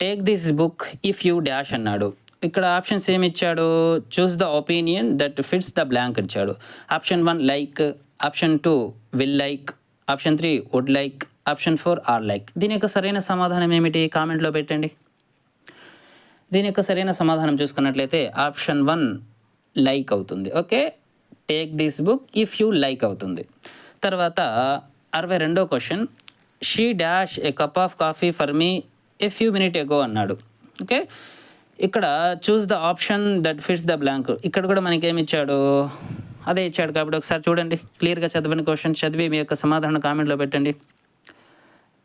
Speaker 1: take this book if you dash అన్నాడు. ఇక్కడ ఆప్షన్స్ ఏమి ఇచ్చాడు? Choose the opinion that fits the blank ఇచ్చాడు. Option 1 like, option 2 will like, option 3 would like, option 4 are like. దీని యొక్క సరైన సమాధానం ఏమిటి? కామెంట్లో పెట్టండి. దీని యొక్క సరైన సమాధానం చూసుకున్నట్లయితే ఆప్షన్ 1 లైక్ అవుతుంది. Okay. Take this book if you like అవుతుంది. తర్వాత 62వ question, she dash a cup of coffee for me a few minute ago అన్నాడు. ఓకే. ఇక్కడ choose the option that fits the blank. ఇక్కడ కూడా మనకి ఏమి ఇచ్చాడు? అదే ఇచ్చాడు. కాబట్టి ఒకసారి చూడండి, క్లియర్గా చదవని క్వశ్చన్ చదివి మీ యొక్క సమాధానం కామెంట్లో పెట్టండి.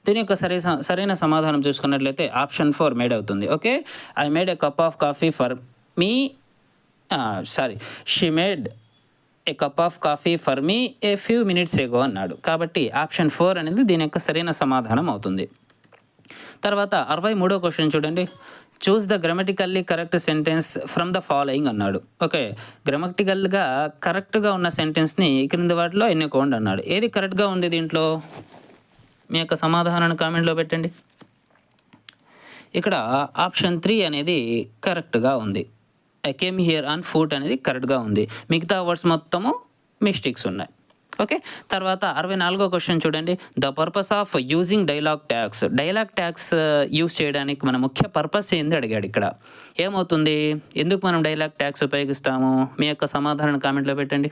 Speaker 1: దీని యొక్క సరైన సమాధానం చూసుకున్నట్లయితే ఆప్షన్ 4 మేడ్ అవుతుంది. Okay, I made a cup of coffee for me she made A cup of coffee for me a few minutes ఎగో అన్నాడు. కాబట్టి ఆప్షన్ 4 అనేది దీని యొక్క సరైన సమాధానం అవుతుంది. తర్వాత 63వ క్వశ్చన్ చూడండి. Choose the grammatically correct sentence from the following అన్నాడు. ఓకే, గ్రామటికల్గా కరెక్ట్గా ఉన్న సెంటెన్స్ని క్రింది వాటిలో ఎన్నుకోండి అన్నాడు. ఏది కరెక్ట్గా ఉంది దీంట్లో? మీ యొక్క సమాధానాన్ని కామెంట్లో పెట్టండి. ఇక్కడ ఆప్షన్ 3 అనేది కరెక్ట్గా ఉంది. I came here on foot అనేది కరెక్ట్గా ఉంది. మిగతా వర్డ్స్ మొత్తము మిస్టేక్స్ ఉన్నాయి. ఓకే, తర్వాత 64వ క్వశ్చన్ చూడండి. The purpose of using dialogue tags. Dialogue tags use చేయడానికి మన ముఖ్య పర్పస్ ఏంది అడిగాడు. ఇక్కడ ఏమవుతుంది? ఎందుకు మనం డైలాగ్ ట్యాగ్స్ ఉపయోగిస్తాము? మీ యొక్క సమాధానం కామెంట్లో పెట్టండి.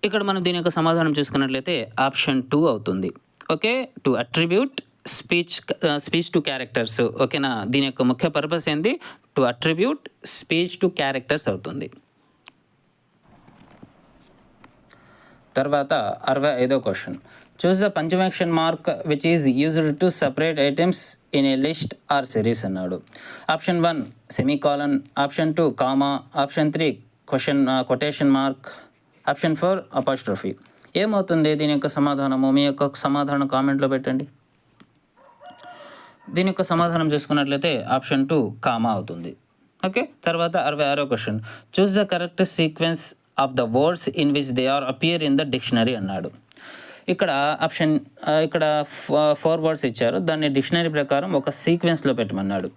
Speaker 1: ఇక్కడ మనం దీని యొక్క సమాధానం చూసుకున్నట్లయితే ఆప్షన్ 2 అవుతుంది. Okay, to attribute speech to characters. ఓకేనా, దీని యొక్క ముఖ్య పర్పస్ ఏంది? To attribute speech to characters అవుతుంది. తర్వాత 65వ question. Choose the punctuation mark which is used to separate items in a list or series అన్నాడు. Option 1 semicolon, option 2 comma, option 3 quotation mark, option 4 apostrophe. ఏమవుతుంది దీని యొక్క సమాధానము? మీ యొక్క సమాధానం కామెంట్లో పెట్టండి. దీని యొక్క సమాధానం చూసుకున్నట్లయితే ఆప్షన్ 2 కామా అవుతుంది. ఓకే, తర్వాత 66వ question. Choose the correct sequence of the words in which they are appear in the dictionary అన్నాడు. ఇక్కడ ఇక్కడ 4 వర్డ్స్ ఇచ్చారు. దాన్ని డిక్షనరీ ప్రకారం ఒక సీక్వెన్స్లో పెట్టమన్నాడు.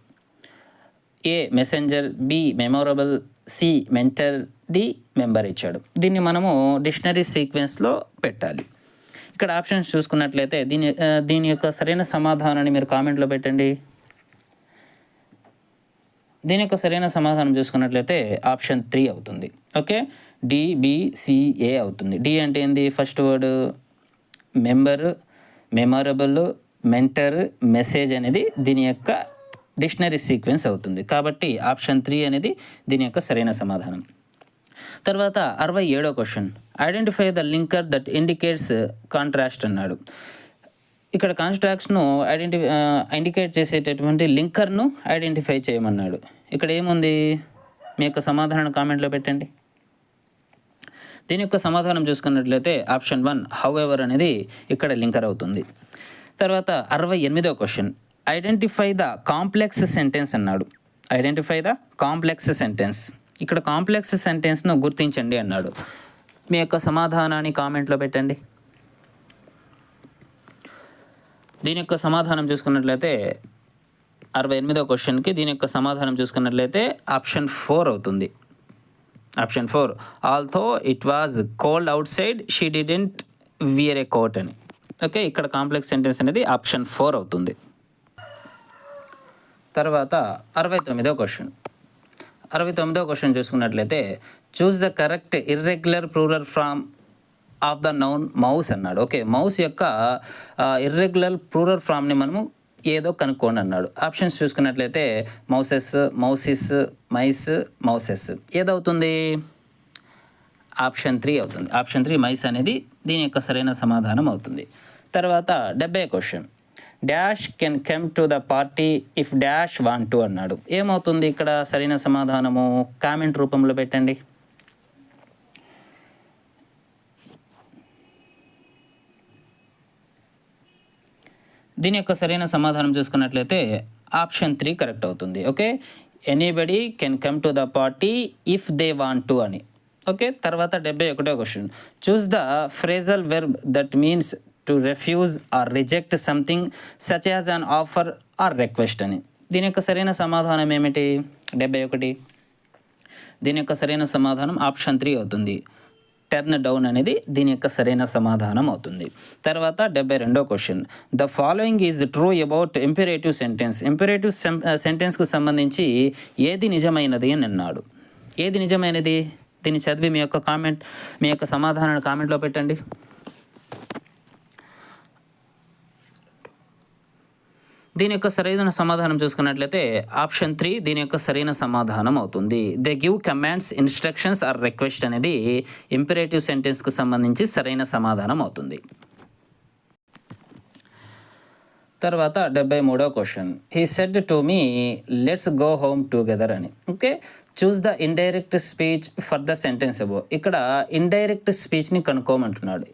Speaker 1: A messenger, B memorable, C mentor, D member ఇచ్చాడు. దీన్ని మనము డిక్షనరీ సీక్వెన్స్లో పెట్టాలి. ఇక్కడ ఆప్షన్స్ చూసుకున్నట్లయితే దీని యొక్క సరైన సమాధానాన్ని మీరు కామెంట్లో పెట్టండి. దీని యొక్క సరైన సమాధానం చూసుకున్నట్లయితే ఆప్షన్ 3 అవుతుంది. ఓకే, డిబిసిఏ అవుతుంది. డి అంటే ఏంది? First word member, memorable, mentor, message అనేది దీని యొక్క డిక్షనరీ సీక్వెన్స్ అవుతుంది. కాబట్టి ఆప్షన్ 3 అనేది దీని యొక్క సరైన సమాధానం. తర్వాత 67వ question. Identify the linker that indicates contrast అన్నాడు. ఇక్కడ కాంట్రాస్ట్ను ఇండికేట్ చేసేటటువంటి లింకర్ను ఐడెంటిఫై చేయమన్నాడు. ఇక్కడ ఏముంది? మీ యొక్క సమాధానం కామెంట్లో పెట్టండి. దీని యొక్క సమాధానం చూసుకున్నట్లయితే ఆప్షన్ 1 హౌఎవర్ అనేది ఇక్కడ లింకర్ అవుతుంది. తర్వాత 68వ question. Identify the complex sentence అన్నాడు. Identify the complex sentence. ఇక్కడ కాంప్లెక్స్ సెంటెన్స్ను గుర్తించండి అన్నాడు. మీ యొక్క సమాధానాన్ని కామెంట్లో పెట్టండి. దీని యొక్క సమాధానం చూసుకున్నట్లయితే 68వ క్వశ్చన్కి దీని యొక్క సమాధానం చూసుకున్నట్లయితే ఆప్షన్ 4 అవుతుంది. Option 4 although it was cold outside she didn't wear a coat అని. ఓకే, ఇక్కడ కాంప్లెక్స్ సెంటెన్స్ అనేది ఆప్షన్ 4 అవుతుంది. తర్వాత 69వ క్వశ్చన్. 69వ క్వశ్చన్ చూసుకున్నట్లయితే choose the correct irregular plural form of the noun mouse అన్నాడు. ఓకే, మౌస్ యొక్క ఇర్రెగ్యులర్ ప్లూరల్ ఫామ్ని మనము ఏదో కనుక్కోండి అన్నాడు. ఆప్షన్స్ చూసుకున్నట్లయితే మౌసెస్, మౌసిస్, మైస్, మౌసెస్. ఏదవుతుంది? ఆప్షన్ 3 అవుతుంది. ఆప్షన్ 3 మైస్ అనేది దీని యొక్క సరైన సమాధానం అవుతుంది. తర్వాత 70వ question. Dash can come to the party if dash want to అన్నాడు. ఏమవుతుంది ఇక్కడ సరైన సమాధానము? కామెంట్ రూపంలో పెట్టండి. దీని యొక్క సరైన సమాధానం చూసుకున్నట్లయితే ఆప్షన్ 3 కరెక్ట్ అవుతుంది. Okay, anybody can come to the party if they want to అని. ఓకే, తర్వాత 71వ question. Choose the phrasal verb that means to refuse or reject something such as an offer or request అని. దీని యొక్క సరైన సమాధానం ఏమిటి? 71. దీని యొక్క సరైన సమాధానం ఆప్షన్ 3 అవుతుంది. టర్న్ డౌన్ అనేది దీని యొక్క సరైన సమాధానం అవుతుంది. తర్వాత 72వ question. The following is true about imperative sentence. Imperative సెంటెన్స్కు సంబంధించి ఏది నిజమైనది అని అన్నాడు. ఏది నిజమైనది? దీన్ని చదివి మీ యొక్క సమాధానాన్ని కామెంట్లో పెట్టండి. దీని యొక్క సరైన సమాధానం చూసుకున్నట్లయితే ఆప్షన్ 3 దీని యొక్క సరైన సమాధానం అవుతుంది. They give commands, instructions or request అనేది ఇంపెరేటివ్ సెంటెన్స్కు సంబంధించి సరైన సమాధానం అవుతుంది. తర్వాత 73వ question, he said to me let's go home together అని. Okay, choose the indirect speech for the sentence above. ఇక్కడ ఇండైరెక్ట్ స్పీచ్ని కనుక్కోమంటున్నాడు.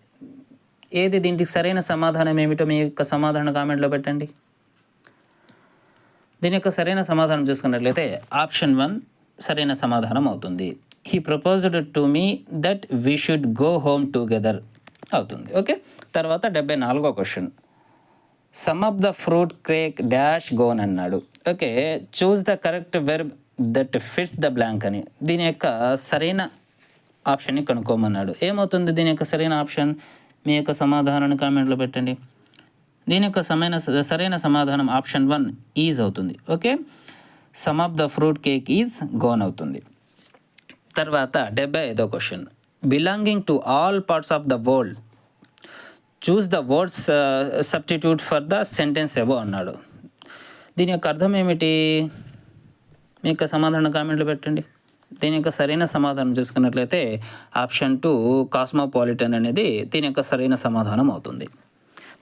Speaker 1: ఏది దీనికి సరైన సమాధానం ఏమిటో మీ యొక్క సమాధానం కామెంట్లో పెట్టండి. దీని యొక్క సరైన సమాధానం చూసుకున్నట్లయితే ఆప్షన్ 1 సరైన సమాధానం అవుతుంది. He proposed to me that we should go home together అవుతుంది. ఓకే, తర్వాత 74వ question, some of the fruit cake dash gone అన్నాడు. Okay, choose the correct verb that fits the blank అని. దీని యొక్క సరైన ఆప్షన్ని కనుక్కోమన్నాడు. ఏమవుతుంది దీని యొక్క సరైన ఆప్షన్? మీ యొక్క సమాధానాన్ని కామెంట్లో పెట్టండి. దీని యొక్క సరైన సమాధానం ఆప్షన్ 1 ఈజ్ అవుతుంది. Okay, some of the fruit cake is gone అవుతుంది. తర్వాత 75వ question, belonging to all parts of the world choose the words substitute for the sentence above అన్నాడు. దీని యొక్క అర్థం ఏమిటి? మీ యొక్క సమాధానం కామెంట్లో పెట్టండి. దీని యొక్క సరైన సమాధానం చూసుకున్నట్లయితే ఆప్షన్ 2 కాస్మోపాలిటన్ అనేది దీని యొక్క సరైన సమాధానం అవుతుంది.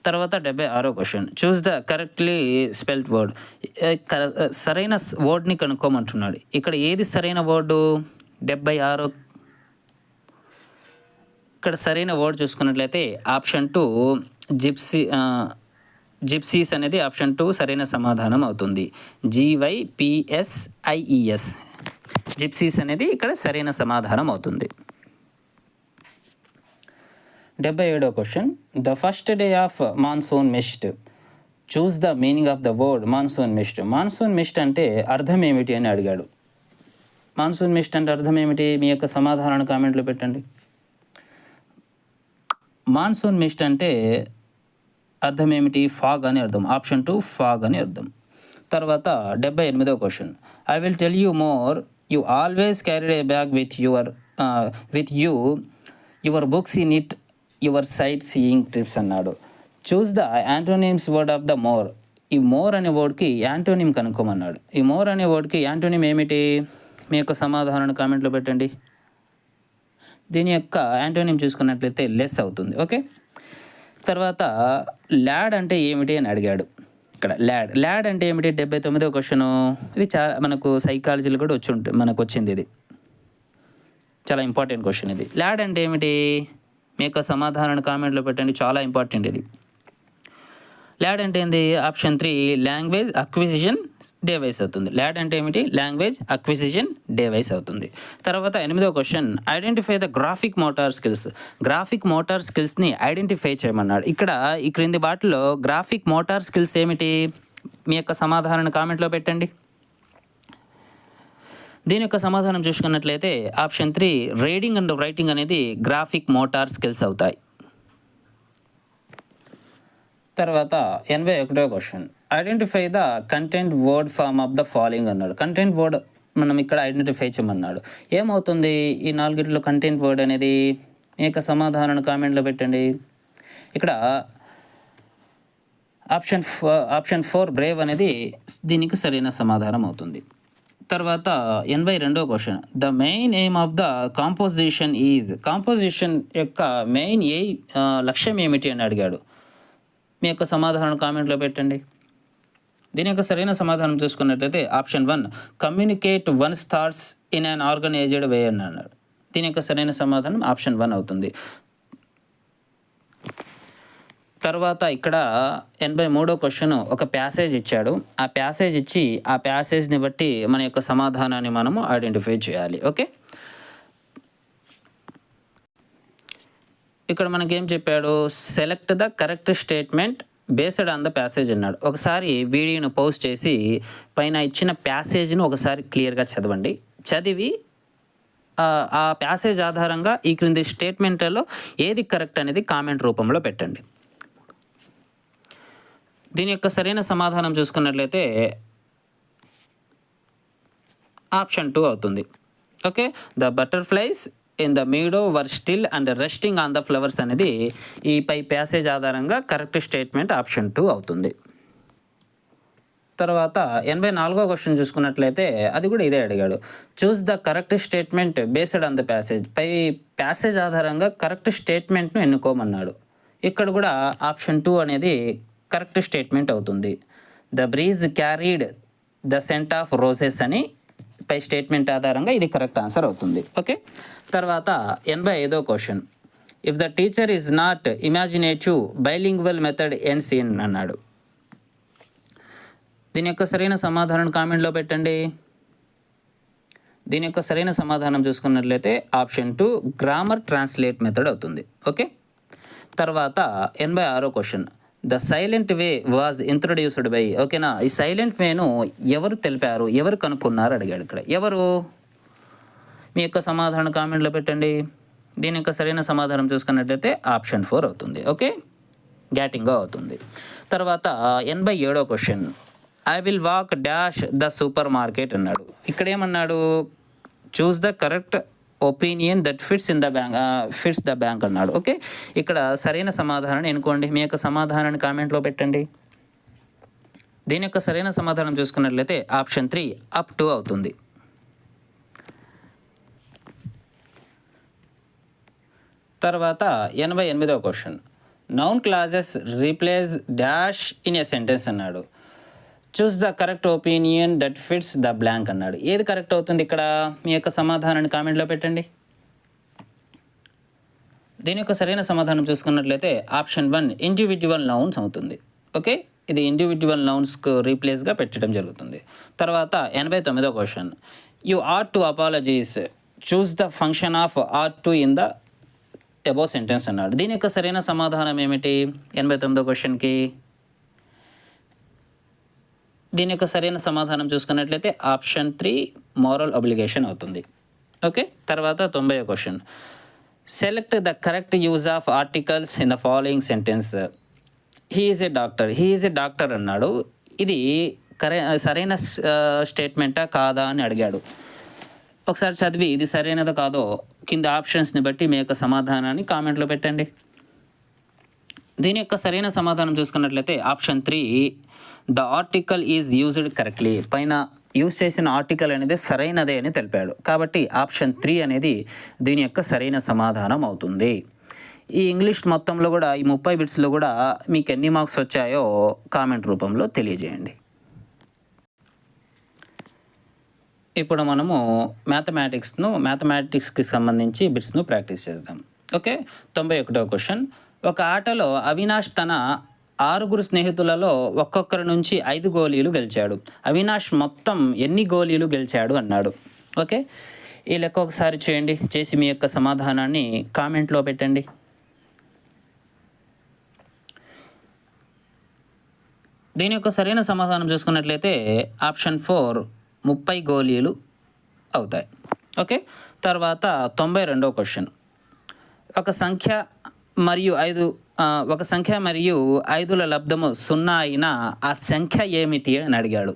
Speaker 1: తర్వాత 76వ question, choose the correctly spelled word. సరైన వర్డ్ని కనుక్కోమంటున్నాడు. ఇక్కడ ఏది సరైన వర్డు? 76 ఇక్కడ సరైన వర్డ్ చూసుకున్నట్లయితే ఆప్షన్ 2 జిప్సీస్ అనేది ఆప్షన్ 2 సరైన సమాధానం అవుతుంది. GYPSIES జిప్సీస్ అనేది ఇక్కడ సరైన సమాధానం అవుతుంది. 77వ question, the first day of monsoon mist choose the meaning of the word monsoon mist. Monsoon mist అంటే అర్థం ఏమిటి అని అడిగాడు. మాన్సూన్ మిస్ట్ అంటే అర్థం ఏమిటి? మీ యొక్క సమాధానాన్ని కామెంట్లో పెట్టండి. మాన్సూన్ మిస్ట్ అంటే అర్థం ఏమిటి? ఫాగ్ అని అర్థం. ఆప్షన్ 2 ఫాగ్ అని అర్థం. తర్వాత 78వ question, I will tell you more you always carry a bag with you your books in it your sightseeing trips అన్నాడు. Choose the antonyms word of the more. ఈ మోర్ అనే వర్డ్కి యాంటోనిమ్ కనుక్కోమన్నాడు. ఈ మోర్ అనే వర్డ్కి యాంటోనిమ్ ఏమిటి? మీ యొక్క సమాధానాన్ని కామెంట్లో పెట్టండి. దీని యొక్క యాంటోనిమ్ చూసుకున్నట్లయితే లెస్ అవుతుంది. ఓకే, తర్వాత ల్యాడ్ అంటే ఏమిటి అని అడిగాడు. ఇక్కడ ల్యాడ్ అంటే ఏమిటి? 79వ క్వశ్చను. ఇది మనకు సైకాలజీలో కూడా మనకు వచ్చింది. ఇది చాలా ఇంపార్టెంట్ క్వశ్చన్. ఇది ల్యాడ్ అంటే ఏమిటి? మీ యొక్క సమాధానాన్ని కామెంట్లో పెట్టండి. చాలా ఇంపార్టెంట్ ఇది. ల్యాడ్ అంటే ఏంది? ఆప్షన్ 3 లాంగ్వేజ్ అక్విజిషన్ డివైస్ అవుతుంది. ల్యాడ్ అంటే ఏమిటి? లాంగ్వేజ్ అక్విజిషన్ డివైస్ అవుతుంది. తర్వాత 8వ question, identify the graphic motor skills. Graphic motor స్కిల్స్ని ఐడెంటిఫై చేయమన్నాడు. ఇక్కడ ఈ క్రింది వాటిలో గ్రాఫిక్ మోటార్ స్కిల్స్ ఏమిటి? మీ యొక్క సమాధానాన్ని కామెంట్లో పెట్టండి. దీని యొక్క సమాధానం చూసుకున్నట్లయితే ఆప్షన్ 3 రీడింగ్ అండ్ రైటింగ్ అనేది గ్రాఫిక్ మోటార్ స్కిల్స్ అవుతాయి. తర్వాత 81వ question, identify the content word form of the following అన్నాడు. కంటెంట్ వర్డ్ మనం ఇక్కడ ఐడెంటిఫై చేయమన్నాడు. ఏమవుతుంది ఈ 4 కంటెంట్ వర్డ్ అనేది? మీ యొక్క సమాధానాన్ని కామెంట్లో పెట్టండి. ఇక్కడ ఆప్షన్ 4 బ్రేవ్ అనేది దీనికి సరైన సమాధానం అవుతుంది. తర్వాత 82వ question, the main aim of the composition is. Composition యొక్క మెయిన్ లక్ష్యం ఏమిటి అని అడిగాడు. మీ యొక్క సమాధానం కామెంట్లో పెట్టండి. దీని యొక్క సరైన సమాధానం చూసుకున్నట్లయితే option 1 communicate one's thoughts in an organized way అని అన్నాడు. దీని యొక్క సరైన సమాధానం ఆప్షన్ 1 అవుతుంది. తర్వాత ఇక్కడ 83వ క్వశ్చన్, ఒక ప్యాసేజ్ ఇచ్చాడు. ఆ ప్యాసేజ్ ఇచ్చి ఆ ప్యాసేజ్ని బట్టి మన యొక్క సమాధానాన్ని మనము ఐడెంటిఫై చేయాలి. ఓకే, ఇక్కడ మనకేం చెప్పాడు? Select the correct statement based on the passage అన్నాడు. ఒకసారి వీడియోను పోస్ట్ చేసి పైన ఇచ్చిన ప్యాసేజ్ను ఒకసారి క్లియర్గా చదవండి. చదివి ఆ ప్యాసేజ్ ఆధారంగా ఈ క్రింది స్టేట్మెంట్లలో ఏది కరెక్ట్ అనేది కామెంట్ రూపంలో పెట్టండి. దీని యొక్క సరైన సమాధానం చూసుకున్నట్లయితే ఆప్షన్ 2 అవుతుంది. Okay, the butterflies in the meadow were still and resting on the flowers అనేది ఈ పై ప్యాసేజ్ ఆధారంగా కరెక్ట్ స్టేట్మెంట్ ఆప్షన్ 2 అవుతుంది. తర్వాత 84వ క్వశ్చన్ చూసుకున్నట్లయితే అది కూడా ఇదే అడిగాడు. Choose the correct statement based on the passage. పై ప్యాసేజ్ ఆధారంగా కరెక్ట్ స్టేట్మెంట్ను ఎన్నుకోమన్నాడు. ఇక్కడ కూడా ఆప్షన్ 2 అనేది కరెక్ట్ స్టేట్మెంట్ అవుతుంది. The breeze carried the scent of roses అని పై స్టేట్మెంట్ ఆధారంగా ఇది కరెక్ట్ ఆన్సర్ అవుతుంది. ఓకే, తర్వాత 85వ question. If the teacher is not imaginative bilingual method ends in అన్నాడు. దీని యొక్క సరైన సమాధానం కామెంట్లో పెట్టండి. దీని యొక్క సరైన సమాధానం చూసుకున్నట్లయితే ఆప్షన్ 2 గ్రామర్ ట్రాన్స్లేట్ మెథడ్ అవుతుంది. ఓకే, తర్వాత 86వ question. The silent way was introduced by. ఓకేనా, ఈ సైలెంట్ వేను ఎవరు తెలిపారు, ఎవరు కనుక్కున్నారు అడిగాడు. ఇక్కడ ఎవరు? మీ యొక్క సమాధానం కామెంట్లో పెట్టండి. దీని యొక్క సరైన సమాధానం చూసుకున్నట్లయితే ఆప్షన్ 4 అవుతుంది. ఓకే, గ్యాటింగో అవుతుంది. తర్వాత 87వ question. I will walk dash the supermarket అన్నాడు. ఇక్కడ ఏమన్నాడు? Choose the correct opinion that fits the bank అన్నాడు. ఓకే, ఇక్కడ సరైన సమాధానాన్ని ఎన్నుకోండి. మీ యొక్క సమాధానాన్ని కామెంట్లో పెట్టండి. దీని యొక్క సరైన సమాధానం చూసుకున్నట్లయితే ఆప్షన్ 3 అప్ టు అవుతుంది. తర్వాత 88వ question. Noun clauses replace dash in a sentence అన్నాడు. Choose the correct opinion that fits the blank అన్నాడు. ఏది కరెక్ట్ అవుతుంది ఇక్కడ? మీ యొక్క సమాధానాన్ని కామెంట్లో పెట్టండి. దీని యొక్క సరైన సమాధానం చూసుకున్నట్లయితే ఆప్షన్ 1 ఇండివిజువల్ నౌన్స్ అవుతుంది. ఓకే, ఇది ఇండివిజువల్ నౌన్స్కు రీప్లేస్గా పెట్టడం జరుగుతుంది. తర్వాత 89వ question. You ought to apologies, choose the function of ought to in the above sentence అన్నాడు. దీని యొక్క సరైన సమాధానం ఏమిటి 89వ క్వశ్చన్కి? దీని యొక్క సరైన సమాధానం చూసుకున్నట్లయితే ఆప్షన్ 3 మోరల్ అబ్లిగేషన్ అవుతుంది. ఓకే, తర్వాత 90వ question. Select the correct use of articles in the following sentence. He is a doctor అన్నాడు. ఇది సరైన స్టేట్మెంటా కాదా అని అడిగాడు. ఒకసారి చదివి ఇది సరైనదో కాదో కింద ఆప్షన్స్ని బట్టి మీ యొక్క సమాధానాన్ని కామెంట్లో పెట్టండి. దీని యొక్క సరైన సమాధానం చూసుకున్నట్లయితే option 3 the article is used correctly. పైన యూజ్ చేసిన ఆర్టికల్ అనేది సరైనదే అని తెలిపాడు. కాబట్టి ఆప్షన్ 3 అనేది దీని యొక్క సరైన సమాధానం అవుతుంది. ఈ ఇంగ్లీష్ మొత్తంలో కూడా ఈ 30 బిట్స్లో కూడా మీకు ఎన్ని మార్క్స్ వచ్చాయో కామెంట్ రూపంలో తెలియజేయండి. ఇప్పుడు మనము మ్యాథమెటిక్స్కి సంబంధించి బిట్స్ను ప్రాక్టీస్ చేద్దాం. ఓకే, 91వ క్వశ్చన్. ఒక ఆటలో అవినాష్ తన 6 స్నేహితులలో ఒక్కొక్కరి నుంచి 5 గోళీలు గెలిచాడు. అవినాష్ మొత్తం ఎన్ని గోళీలు గెలిచాడు అన్నాడు. ఓకే, ఈ లెక్క ఒకసారి చేయండి. చేసి మీ యొక్క సమాధానాన్ని కామెంట్లో పెట్టండి. దీని యొక్క సరైన సమాధానం చూసుకున్నట్లయితే ఆప్షన్ 4 30 గోళీలు అవుతాయి. ఓకే, తర్వాత 92వ క్వశ్చన్. ఒక సంఖ్య మరియు 5ల లబ్ధము 0 అయినా ఆ సంఖ్య ఏమిటి అని అడిగాడు.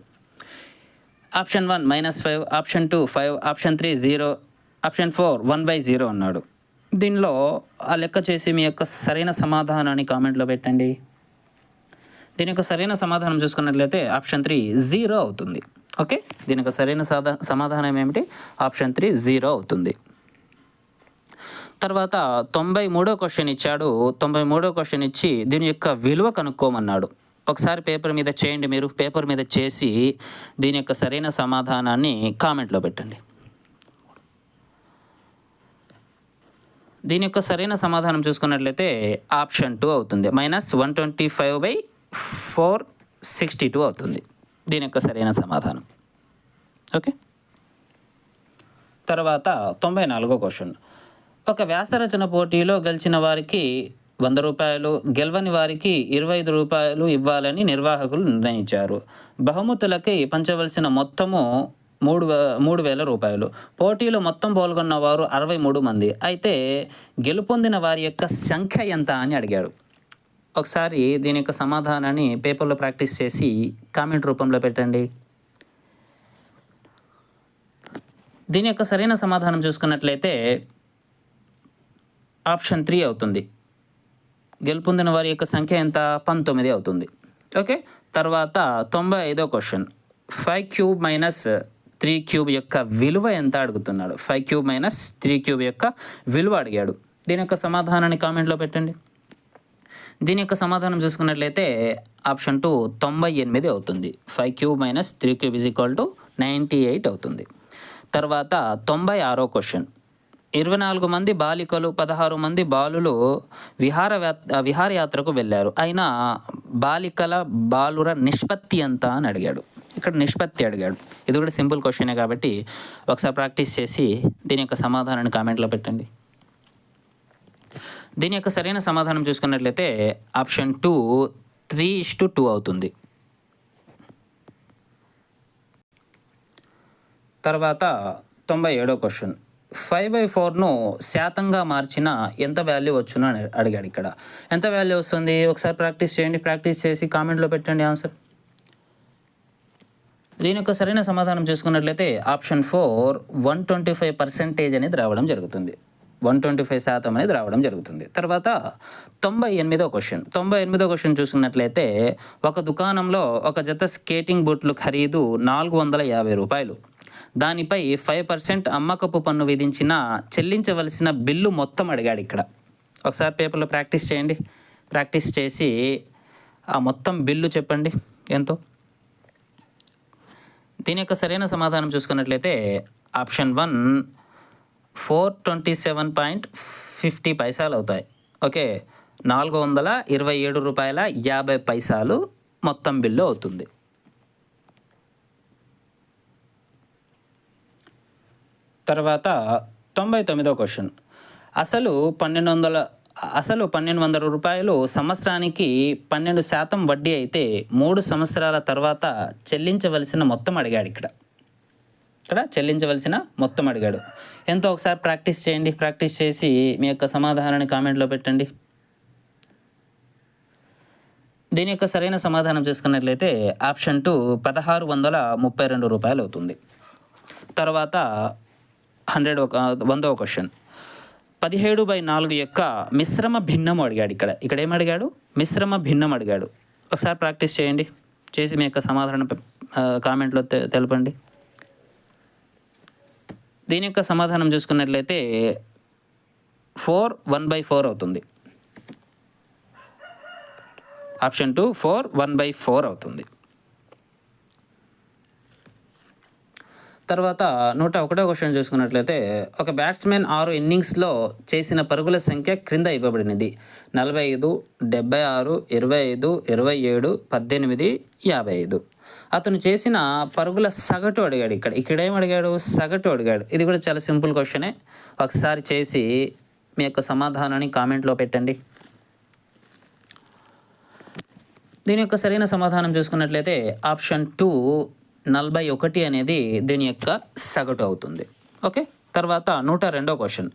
Speaker 1: ఆప్షన్ 1 -5, ఆప్షన్ 2 5, ఆప్షన్ 3 0, ఆప్షన్ 4 1/0 అన్నాడు. దీనిలో ఆ లెక్క చేసి మీ యొక్క సరైన సమాధానాన్ని కామెంట్లో పెట్టండి. దీని యొక్క సరైన సమాధానం చూసుకున్నట్లయితే ఆప్షన్ 3 0 అవుతుంది. ఓకే, దీని యొక్క సరైన సమాధానం ఏమిటి? ఆప్షన్ 3 0 అవుతుంది. తర్వాత 93వ క్వశ్చన్ ఇచ్చాడు. 93వ క్వశ్చన్ ఇచ్చి దీని యొక్క విలువ కనుక్కోమన్నాడు. ఒకసారి పేపర్ మీద చేయండి. మీరు పేపర్ మీద చేసి దీని యొక్క సరైన సమాధానాన్ని కామెంట్లో పెట్టండి. దీని యొక్క సరైన సమాధానం చూసుకున్నట్లయితే ఆప్షన్ 2 అవుతుంది. -125/462 అవుతుంది దీని యొక్క సరైన సమాధానం. ఓకే, తర్వాత 94వ క్వశ్చన్. ఒక వ్యాసరచన పోటీలో గెలిచిన వారికి 100 రూపాయలు, గెలవని వారికి 25 రూపాయలు ఇవ్వాలని నిర్వాహకులు నిర్ణయించారు. బహుమతులకి పంచవలసిన మొత్తము 3,000 రూపాయలు. పోటీలో మొత్తం పాల్గొన్న వారు 63 మంది. అయితే గెలుపొందిన వారి యొక్క సంఖ్య ఎంత అని అడిగాడు. ఒకసారి దీని యొక్క సమాధానాన్ని పేపర్లో ప్రాక్టీస్ చేసి కామెంట్ రూపంలో పెట్టండి. దీని యొక్క సరైన సమాధానం చూసుకున్నట్లయితే ఆప్షన్ 3 అవుతుంది. గెలుపొందిన వారి యొక్క సంఖ్య ఎంత? 19 అవుతుంది. ఓకే, తర్వాత 95వ క్వశ్చన్. 5³ - 3³ యొక్క విలువ ఎంత అడుగుతున్నాడు. 5³ - 3³ యొక్క విలువ అడిగాడు. దీని యొక్క సమాధానాన్ని కామెంట్లో పెట్టండి. దీని యొక్క సమాధానం చూసుకున్నట్లయితే ఆప్షన్ 2 98 అవుతుంది. 5³ - 3³ = 98 అవుతుంది. తర్వాత 96వ క్వశ్చన్. 24 మంది బాలికలు, 16 మంది బాలులు విహారయాత్రకు వెళ్ళారు. అయినా బాలికల, బాలుర నిష్పత్తి ఎంత అని అడిగాడు. ఇక్కడ నిష్పత్తి అడిగాడు. ఇది కూడా సింపుల్ క్వశ్చనే కాబట్టి ఒకసారి ప్రాక్టీస్ చేసి దీని యొక్క సమాధానాన్ని కామెంట్లో పెట్టండి. దీని యొక్క సరైన సమాధానం చూసుకున్నట్లయితే ఆప్షన్ 2 3:2 అవుతుంది. తర్వాత 97వ క్వశ్చన్. 5/4ను శాతంగా మార్చిన ఎంత వాల్యూ వచ్చును అని అడిగాడు. ఇక్కడ ఎంత వాల్యూ వస్తుంది ఒకసారి ప్రాక్టీస్ చేయండి. ప్రాక్టీస్ చేసి కామెంట్లో పెట్టండి ఆన్సర్. దీని యొక్క సరైన సమాధానం చూసుకున్నట్లయితే ఆప్షన్ 4 125% అనేది రావడం జరుగుతుంది. 125% అనేది రావడం జరుగుతుంది. తర్వాత 98వ క్వశ్చన్. 98వ క్వశ్చన్ చూసుకున్నట్లయితే ఒక దుకాణంలో ఒక జత స్కేటింగ్ బూట్లు ఖరీదు 450 రూపాయలు. దానిపై 5% అమ్మకపు పన్ను విధించిన చెల్లించవలసిన బిల్లు మొత్తం అడిగాడు. ఇక్కడ ఒకసారి పేపర్లో ప్రాక్టీస్ చేయండి. ప్రాక్టీస్ చేసి ఆ మొత్తం బిల్లు చెప్పండి ఎంతో. దీని యొక్క సరైన సమాధానం చూసుకున్నట్లయితే ఆప్షన్ 1 427.50 అవుతాయి. ఓకే, 427 రూపాయల 50 పైసలు మొత్తం బిల్లు అవుతుంది. తర్వాత 99వ క్వశ్చన్. అసలు 1200 రూపాయలు సంవత్సరానికి 12% వడ్డీ అయితే 3 సంవత్సరాల తర్వాత చెల్లించవలసిన మొత్తం అడిగాడు. ఇక్కడ చెల్లించవలసిన మొత్తం అడిగాడు. ఎంతో ఒకసారి ప్రాక్టీస్ చేయండి. ప్రాక్టీస్ చేసి మీ యొక్క సమాధానాన్ని కామెంట్లో పెట్టండి. దీని యొక్క సరైన సమాధానం చూసుకున్నట్లయితే ఆప్షన్ 2 1632 రూపాయలు అవుతుంది. తర్వాత 100వ క్వశ్చన్. 17/4 యొక్క మిశ్రమ భిన్నం అడిగాడు. ఇక్కడ ఏమడిగాడు? మిశ్రమ భిన్నం అడిగాడు. ఒకసారి ప్రాక్టీస్ చేయండి. చేసి మీ యొక్క సమాధానం కామెంట్లో తెలపండి. దీని యొక్క సమాధానం చూసుకున్నట్లయితే 4 1/4 అవుతుంది. ఆప్షన్ 2 4 1/4 అవుతుంది. తర్వాత 101వ క్వశ్చన్ చూసుకున్నట్లయితే ఒక బ్యాట్స్మెన్ 6 ఇన్నింగ్స్లో చేసిన పరుగుల సంఖ్య క్రింద ఇవ్వబడినది. 45, 76, 25, 27, 18, 55. అతను చేసిన పరుగుల సగటు అడిగాడు. ఇక్కడ ఏమడిగాడు? సగటు అడిగాడు. ఇది కూడా చాలా సింపుల్ క్వశ్చనే. ఒకసారి చేసి మీ యొక్క సమాధానాన్ని కామెంట్లో పెట్టండి. దీని యొక్క సరైన సమాధానం చూసుకున్నట్లయితే ఆప్షన్ 2 41 అనేది దీని యొక్క సగటు అవుతుంది. ఓకే, తర్వాత 102వ క్వశ్చన్.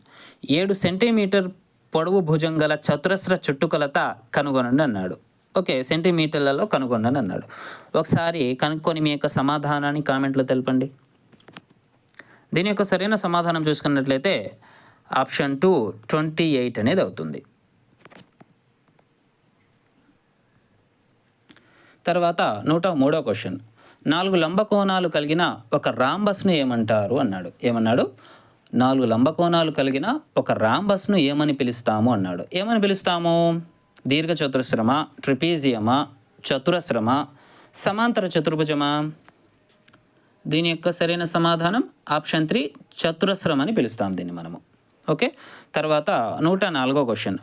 Speaker 1: 7 సెంటీమీటర్ పొడవు భుజం గల చతురస్ర చుట్టుకొలత కనుగొనండి అన్నాడు. ఓకే, సెంటీమీటర్లలో కనుగొనండి అన్నాడు. ఒకసారి కనుక్కొని మీ యొక్క సమాధానాన్ని కామెంట్లో తెలపండి. దీని యొక్క సరైన సమాధానం చూసుకున్నట్లయితే ఆప్షన్ 2 28 అనేది అవుతుంది. తర్వాత 103వ క్వశ్చన్. 4 లంబకోణాలు కలిగిన ఒక రాంబస్ను ఏమంటారు అన్నాడు. ఏమన్నాడు? 4 లంబకోణాలు కలిగిన ఒక రాంబస్ను ఏమని పిలుస్తాము అన్నాడు. ఏమని పిలుస్తాము? దీర్ఘ చతురస్రమా, ట్రిపీజియమా, చతురస్రమా, సమాంతర చతుర్భుజమా? దీని యొక్క సరైన సమాధానం ఆప్షన్ 3 చతురస్రం అని పిలుస్తాం దీన్ని మనము. ఓకే, తర్వాత 104వ క్వశ్చన్.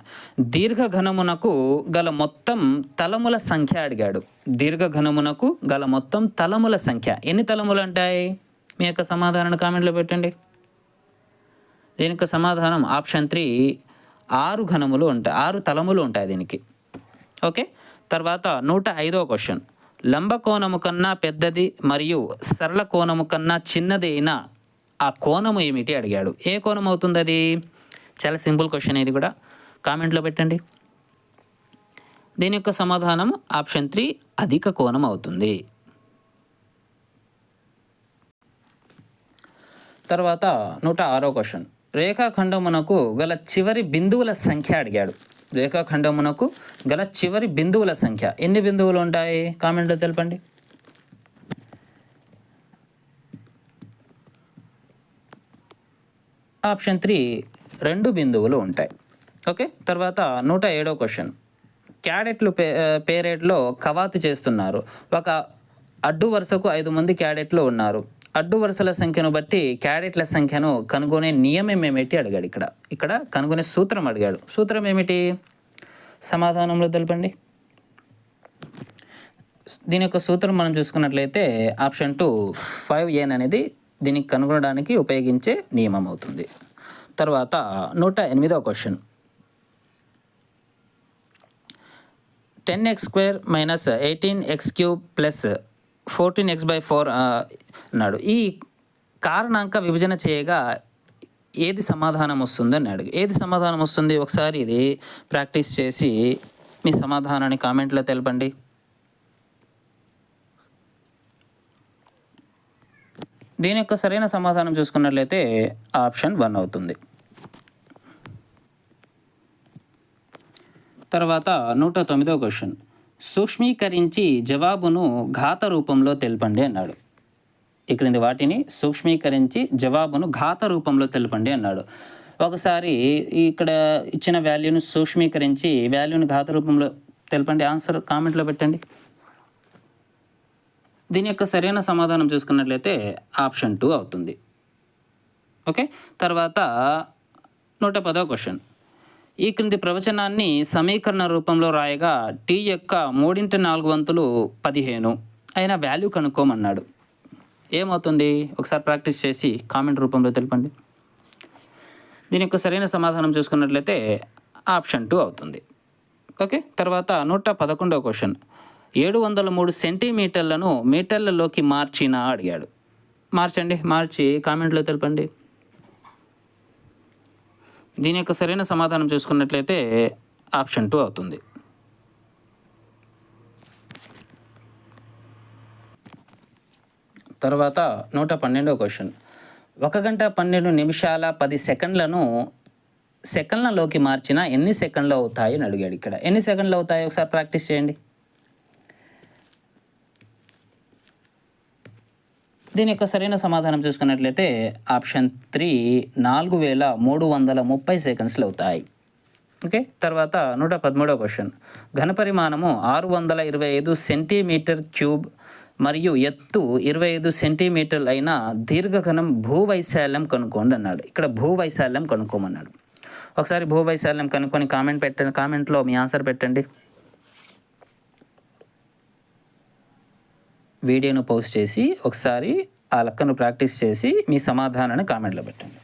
Speaker 1: దీర్ఘఘనమునకు గల మొత్తం తలముల సంఖ్య అడిగాడు. దీర్ఘఘనమునకు గల మొత్తం తలముల సంఖ్య ఎన్ని తలములు ఉంటాయి? మీ యొక్క సమాధానాన్ని కామెంట్లో పెట్టండి. దీని యొక్క సమాధానం ఆప్షన్ 3 6 ఘనములు ఉంటాయి, 6 తలములు ఉంటాయి దీనికి. ఓకే, తర్వాత 105వ క్వశ్చన్. లంబకోణము కన్నా పెద్దది మరియు సరళ కోణము కన్నా చిన్నది అయిన ఆ కోణము ఏమిటి అడిగాడు. ఏ కోణం అవుతుంది అది? చాలా సింపుల్ క్వశ్చన్. ఇది కూడా కామెంట్లో పెట్టండి. దీని యొక్క సమాధానం ఆప్షన్ 3 అధిక కోణం అవుతుంది. తర్వాత 106వ క్వశ్చన్. రేఖాఖండమునకు గల చివరి బిందువుల సంఖ్య అడిగాడు. రేఖాఖండమునకు గల చివరి బిందువుల సంఖ్య ఎన్ని బిందువులు ఉంటాయి? కామెంట్లో తెలపండి. ఆప్షన్ 3 2 బిందువులు ఉంటాయి. ఓకే, తర్వాత 107వ క్వశ్చన్. క్యాడెట్లు పేరేడ్లో కవాతు చేస్తున్నారు. ఒక అడ్డు వరుసకు 5 మంది క్యాడెట్లు ఉన్నారు. అడ్డు వరుసల సంఖ్యను బట్టి క్యాడెట్ల సంఖ్యను కనుగొనే నియమం ఏమిటి అడిగాడు. ఇక్కడ కనుగొనే సూత్రం అడిగాడు. సూత్రం ఏమిటి? సమాధానంలో తెలపండి. దీని యొక్క సూత్రం మనం చూసుకున్నట్లయితే ఆప్షన్ 2 5n అనేది దీనికి కనుగొనడానికి ఉపయోగించే నియమం అవుతుంది. తర్వాత 108వ question. 10x² minus 18x³ plus 14x/4 అన్నాడు. ఈ కారణాంక విభజన చేయగా ఏది సమాధానం వస్తుంది అన్నాడు. ఏది సమాధానం వస్తుంది? ఒకసారి ఇది ప్రాక్టీస్ చేసి మీ సమాధానాన్ని కామెంట్లో తెలపండి. దీని యొక్క సరైన సమాధానం చూసుకున్నట్లయితే ఆప్షన్ 1 అవుతుంది. తర్వాత 109వ క్వశ్చన్. సూక్ష్మీకరించి జవాబును ఘాత రూపంలో తెలపండి అన్నాడు. ఇక్కడి వాటిని సూక్ష్మీకరించి జవాబును ఘాత రూపంలో తెలపండి అన్నాడు. ఒకసారి ఇక్కడ ఇచ్చిన వాల్యూను సూక్ష్మీకరించి వాల్యూను ఘాత రూపంలో తెలపండి. ఆన్సర్ కామెంట్లో పెట్టండి. దీని యొక్క సరైన సమాధానం చూసుకున్నట్లయితే ఆప్షన్ 2 అవుతుంది. ఓకే. తర్వాత 110వ క్వశ్చన్. ఈ క్రింది ప్రవచనాన్ని సమీకరణ రూపంలో రాయగా టీ యొక్క 3/4 15 అయిన వాల్యూ కనుక్కోమన్నాడు. ఏమవుతుంది? ఒకసారి ప్రాక్టీస్ చేసి కామెంట్ రూపంలో తెలపండి. దీని యొక్క సరైన సమాధానం చూసుకున్నట్లయితే ఆప్షన్ 2 అవుతుంది. ఓకే. తర్వాత 111వ క్వశ్చన్. 703 సెంటీమీటర్లను మీటర్లలోకి మార్చిన అడిగాడు. మార్చండి. మార్చి కామెంట్లో తెలపండి. దీని యొక్క సరైన సమాధానం చూసుకున్నట్లయితే ఆప్షన్ 2 అవుతుంది. తర్వాత 112వ క్వశ్చన్. 1 గంట 12 నిమిషాల 10 సెకండ్లను సెకండ్లలోకి మార్చిన ఎన్ని సెకండ్లు అవుతాయి అని అడిగాడు. ఇక్కడ ఎన్ని సెకండ్లు అవుతాయి? ఒకసారి ప్రాక్టీస్ చేయండి. దీని యొక్క సరైన సమాధానం చూసుకున్నట్లయితే ఆప్షన్ 3 4330 సెకండ్స్లు అవుతాయి. ఓకే. తర్వాత 113వ క్వశ్చన్. ఘనపరిమాణము 625 సెంటీమీటర్ క్యూబ్ మరియు ఎత్తు 25 సెంటీమీటర్లు అయిన దీర్ఘఘనం భూవైశాల్యం కనుక్కోండి అన్నాడు. ఇక్కడ భూవైశాల్యం కనుక్కోమన్నాడు. ఒకసారి భూవైశాల్యం కనుక్కొని కామెంట్లో మీ ఆన్సర్ పెట్టండి. వీడియోను పోస్ట్ చేసి ఒకసారి ఆ లెక్కను ప్రాక్టీస్ చేసి మీ సమాధానాన్ని కామెంట్లో పెట్టండి.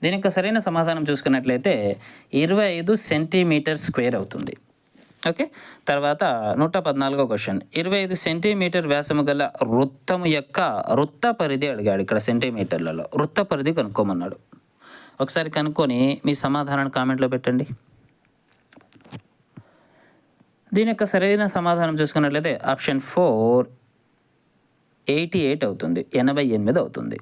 Speaker 1: దీని యొక్క సరైన సమాధానం చూసుకున్నట్లయితే 25 సెంటీమీటర్ స్క్వేర్ అవుతుంది. ఓకే. తర్వాత 114వ క్వశ్చన్. 25 సెంటీమీటర్ వ్యాసము గల వృత్తము యొక్క వృత్త పరిధి అడిగాడు. ఇక్కడ సెంటీమీటర్లలో వృత్త పరిధి కనుక్కోమన్నాడు. ఒకసారి కనుక్కొని మీ సమాధానాన్ని కామెంట్లో పెట్టండి. దీని యొక్క సరైన సమాధానం చూసుకున్నట్లయితే ఆప్షన్ 4 88 అవుతుంది. 88 అవుతుంది.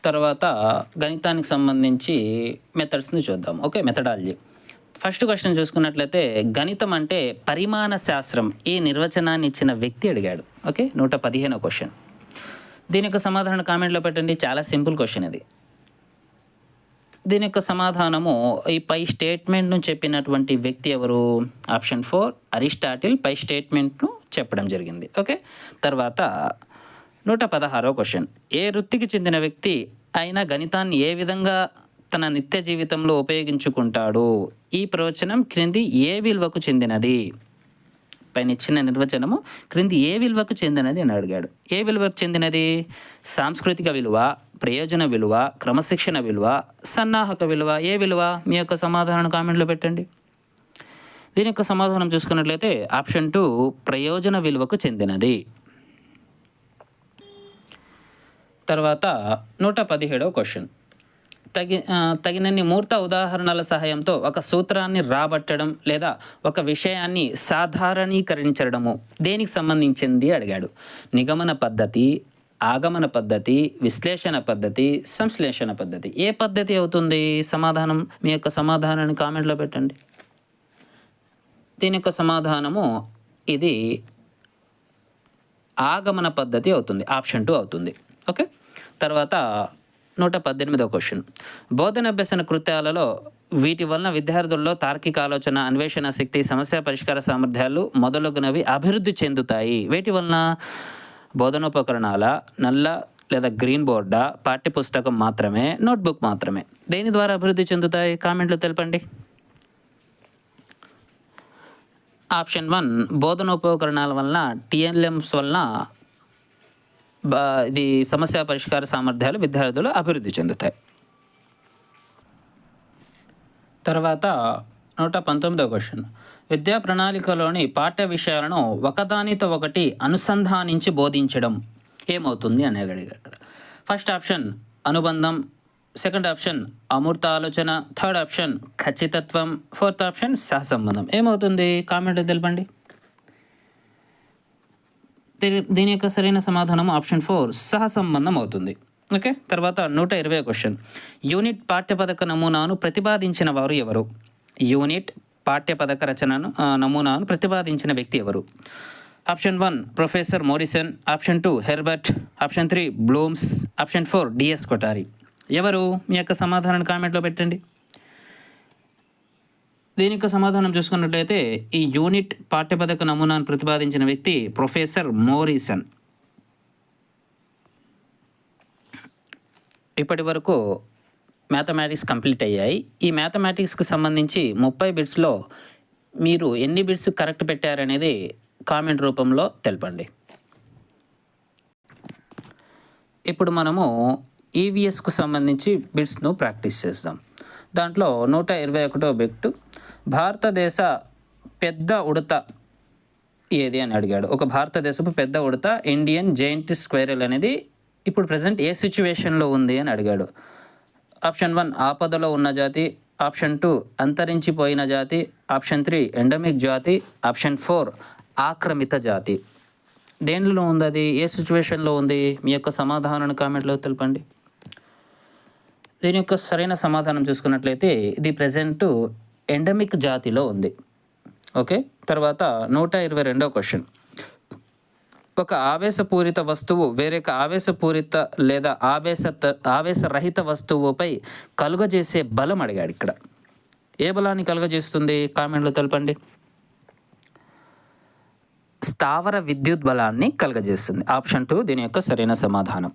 Speaker 1: తర్వాత గణితానికి సంబంధించి మెథడ్స్ని చూద్దాం. ఓకే. మెథడాలజీ. ఫస్ట్ క్వశ్చన్ చూసుకున్నట్లయితే గణితం అంటే పరిమాణ శాస్త్రం ఈ నిర్వచనాన్ని ఇచ్చిన వ్యక్తి అడిగాడు. ఓకే. 115వ క్వశ్చన్. దీని యొక్క సమాధానం కామెంట్లో పెట్టండి. చాలా సింపుల్ క్వశ్చన్ ఇది. దీని యొక్క సమాధానము ఈ పై స్టేట్మెంట్ను చెప్పినటువంటి వ్యక్తి ఎవరు? ఆప్షన్ 4 అరిస్టాటిల్ పై స్టేట్మెంట్ను చెప్పడం జరిగింది. ఓకే. తర్వాత 116వ క్వశ్చన్. ఏ వృత్తికి చెందిన వ్యక్తి అయినా గణితాన్ని ఏ విధంగా తన నిత్య జీవితంలో ఉపయోగించుకుంటాడు? ఈ ప్రవచనం క్రింది ఏ విలువకు చెందినది? పైన ఇచ్చిన నిర్వచనము క్రింది ఏ విలువకు చెందినది అని అడిగాడు. ఏ విలువకు చెందినది? సాంస్కృతిక విలువ, ప్రయోజన విలువ, క్రమశిక్షణ విలువ, సన్నాహక విలువ. ఏ విలువ? మీ యొక్క సమాధానం కామెంట్లో పెట్టండి. దీని యొక్క సమాధానం చూసుకున్నట్లయితే ఆప్షన్ 2 ప్రయోజన విలువకు చెందినది. తర్వాత 117వ క్వశ్చన్. తగినన్ని మూర్త ఉదాహరణల సహాయంతో ఒక సూత్రాన్ని రాబట్టడం లేదా ఒక విషయాన్ని సాధారణీకరించడము దేనికి సంబంధించింది అడిగాడు. నిగమన పద్ధతి, ఆగమన పద్ధతి, విశ్లేషణ పద్ధతి, సంశ్లేషణ పద్ధతి. ఏ పద్ధతి అవుతుంది? సమాధానం మీ యొక్క సమాధానాన్ని కామెంట్లో పెట్టండి. దీని యొక్క సమాధానము ఇది ఆగమన పద్ధతి అవుతుంది. ఆప్షన్ 2 అవుతుంది. ఓకే. తర్వాత 118వ క్వశ్చన్. బోధనాభ్యసన కృత్యాలలో వీటి వలన విద్యార్థుల్లో తార్కిక ఆలోచన, అన్వేషణ శక్తి, సమస్య పరిష్కార సామర్థ్యాలు మొదలగునవి అభివృద్ధి చెందుతాయి. వీటి వలన బోధనోపకరణాల, నల్ల లేదా గ్రీన్ బోర్డా, పాఠ్యపుస్తకం మాత్రమే, నోట్బుక్ మాత్రమే. దేని ద్వారా అభివృద్ధి చెందుతాయి? కామెంట్లో తెలపండి. ఆప్షన్ 1 బోధనోపకరణాల వలన, టీఎల్ఎంస్ వలన ఇది సమస్య పరిష్కార సామర్థ్యాలు విద్యార్థులు అభివృద్ధి చెందుతాయి. తర్వాత 119వ క్వశ్చన్. విద్యా ప్రణాళికలోని పాఠ్య విషయాలను ఒకదానితో ఒకటి అనుసంధానించి బోధించడం ఏమవుతుంది అని అడిగాడు. ఫస్ట్ ఆప్షన్ అనుబంధం, సెకండ్ ఆప్షన్ అమూర్త ఆలోచన, థర్డ్ ఆప్షన్ ఖచ్చితత్వం, ఫోర్త్ ఆప్షన్ సహసంబంధం. ఏమవుతుంది? కామెంట్ తెలపండి. దీని యొక్క సరైన సమాధానం ఆప్షన్ 4 సహసంబంధం అవుతుంది. ఓకే. తర్వాత 120వ క్వశ్చన్. యూనిట్ పాఠ్యపథక నమూనాను ప్రతిపాదించిన వారు ఎవరు? యూనిట్ పాఠ్యపథక రచనను నమూనాను ప్రతిపాదించిన వ్యక్తి ఎవరు? Option 1 professor Morrison, option 2 Herbert, option 3 Bloom's, option 4 DS Kothari. ఎవరు? మీ యొక్క సమాధానాన్ని కామెంట్లో పెట్టండి. దీని యొక్క సమాధానం చూసుకున్నట్లయితే ఈ యూనిట్ పాఠ్యపథక నమూనాను ప్రతిపాదించిన వ్యక్తి ప్రొఫెసర్ మోరిసన్. ఇప్పటి వరకు మ్యాథమెటిక్స్ కంప్లీట్ అయ్యాయి. ఈ మ్యాథమెటిక్స్కి సంబంధించి 30 బిట్స్లో మీరు ఎన్ని బిట్స్ కరెక్ట్ పెట్టారనేది కామెంట్ రూపంలో తెలపండి. ఇప్పుడు మనము ఈవీఎస్కు సంబంధించి బిట్స్ను ప్రాక్టీస్ చేద్దాం. దాంట్లో 121వ బిట్, భారతదేశ పెద్ద ఉడత ఏది అని అడిగాడు. ఒక భారతదేశపు పెద్ద ఉడత ఇండియన్ జైంట్ స్క్వేరల్ అనేది ఇప్పుడు ప్రజెంట్ ఏ సిచ్యువేషన్లో ఉంది అని అడిగాడు. ఆప్షన్ 1 ఆపదలో ఉన్న జాతి, ఆప్షన్ 2 అంతరించిపోయిన జాతి, ఆప్షన్ 3 ఎండమిక్ జాతి, ఆప్షన్ 4 ఆక్రమిత జాతి. దేనిలో ఉంది అది? ఏ సిచ్యువేషన్లో ఉంది? మీ యొక్క సమాధానాన్ని కామెంట్లో తెలపండి. దీని యొక్క సరైన సమాధానం చూసుకున్నట్లయితే ఇది ప్రజెంటు ఎండమిక్ జాతిలో ఉంది. ఓకే. తర్వాత 122వ క్వశ్చన్. ఒక ఆవేశపూరిత వస్తువు వేరొక ఆవేశపూరిత లేదా ఆవేశరహిత వస్తువుపై కలుగజేసే బలం అడిగాడు. ఇక్కడ ఏ బలాన్ని కలుగజేస్తుంది? కామెంట్లో తెలపండి. స్థావర విద్యుత్ బలాన్ని కలుగజేస్తుంది. ఆప్షన్ 2 దీని యొక్క సరైన సమాధానం.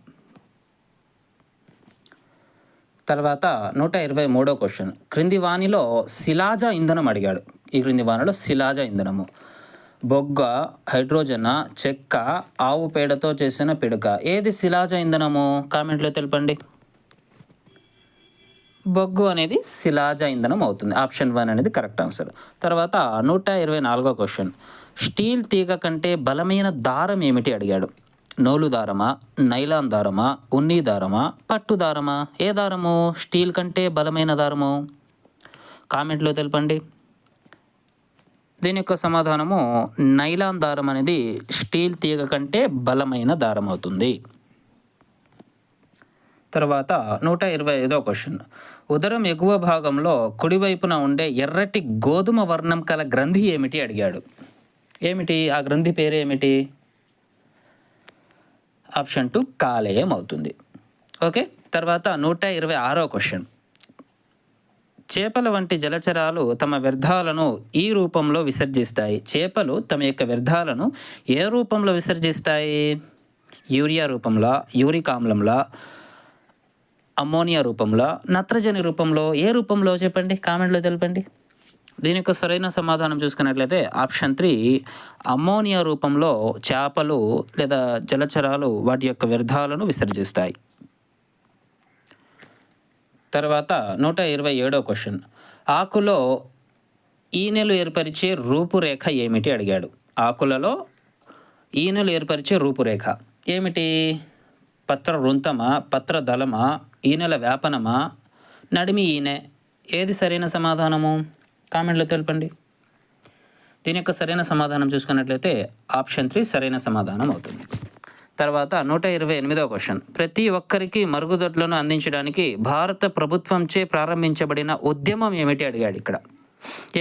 Speaker 1: తర్వాత 123వ క్వశ్చన్. క్రింది వానిలో శిలాజ ఇంధనం అడిగాడు. ఈ క్రింది వానిలో శిలాజ ఇంధనము బొగ్గ, హైడ్రోజన్, చెక్క, ఆవు పేడతో చేసిన పిడక. ఏది శిలాజ ఇంధనము? కామెంట్లో తెలపండి. బొగ్గు అనేది శిలాజ ఇంధనం అవుతుంది. ఆప్షన్ 1 అనేది కరెక్ట్ ఆన్సర్. తర్వాత 124వ క్వశ్చన్. స్టీల్ తీగ కంటే బలమైన దారం ఏమిటి అడిగాడు. నూలు దారమా, నైలాన్ దారమా, ఉన్ని దారమా, పట్టు దారమా? ఏ దారము స్టీల్ కంటే బలమైన దారము? కామెంట్లో తెలపండి. దీని యొక్క సమాధానము నైలాన్ దారం అనేది స్టీల్ తీగ కంటే బలమైన దారం అవుతుంది. తర్వాత 125వ క్వశ్చన్. ఉదరం ఎగువ భాగంలో కుడివైపున ఉండే ఎర్రటి గోధుమ వర్ణం కల గ్రంథి ఏమిటి అడిగాడు. ఏమిటి ఆ గ్రంథి పేరు ఏమిటి? ఆప్షన్ 2 కాలేయం అవుతుంది. ఓకే. తర్వాత 126వ క్వశ్చన్. చేపల వంటి జలచరాలు తమ వ్యర్థాలను ఈ రూపంలో విసర్జిస్తాయి. చేపలు తమ యొక్క వ్యర్థాలను ఏ రూపంలో విసర్జిస్తాయి? యూరియా రూపంలో, యూరిక్ ఆమ్లంలో, అమ్మోనియా రూపంలో, నత్రజని రూపంలో? ఏ రూపంలో చెప్పండి, కామెంట్లో తెలపండి. దీని యొక్క సరైన సమాధానం చూసుకున్నట్లయితే ఆప్షన్ 3 అమ్మోనియా రూపంలో చేపలు లేదా జలచరాలు వాటి యొక్క వ్యర్థాలను విసర్జిస్తాయి. తర్వాత 127వ క్వశ్చన్. ఆకులో ఈనెలు ఏర్పరిచే రూపురేఖ ఏమిటి అడిగాడు. ఆకులలో ఈనెలు ఏర్పరిచే రూపురేఖ ఏమిటి? పత్ర వృంతమా, పత్ర దళమా, ఈనెల వ్యాపనమా, నడిమి ఈనె? ఏది సరైన సమాధానము? కామెంట్లో తెలపండి. దీని యొక్క సరైన సమాధానం చూసుకున్నట్లయితే ఆప్షన్ 3 సరైన సమాధానం అవుతుంది. తర్వాత 128వ క్వశ్చన్. ప్రతి ఒక్కరికి మరుగుదొడ్లను అందించడానికి భారత ప్రభుత్వంచే ప్రారంభించబడిన ఉద్యమం ఏమిటి అడిగాడు. ఇక్కడ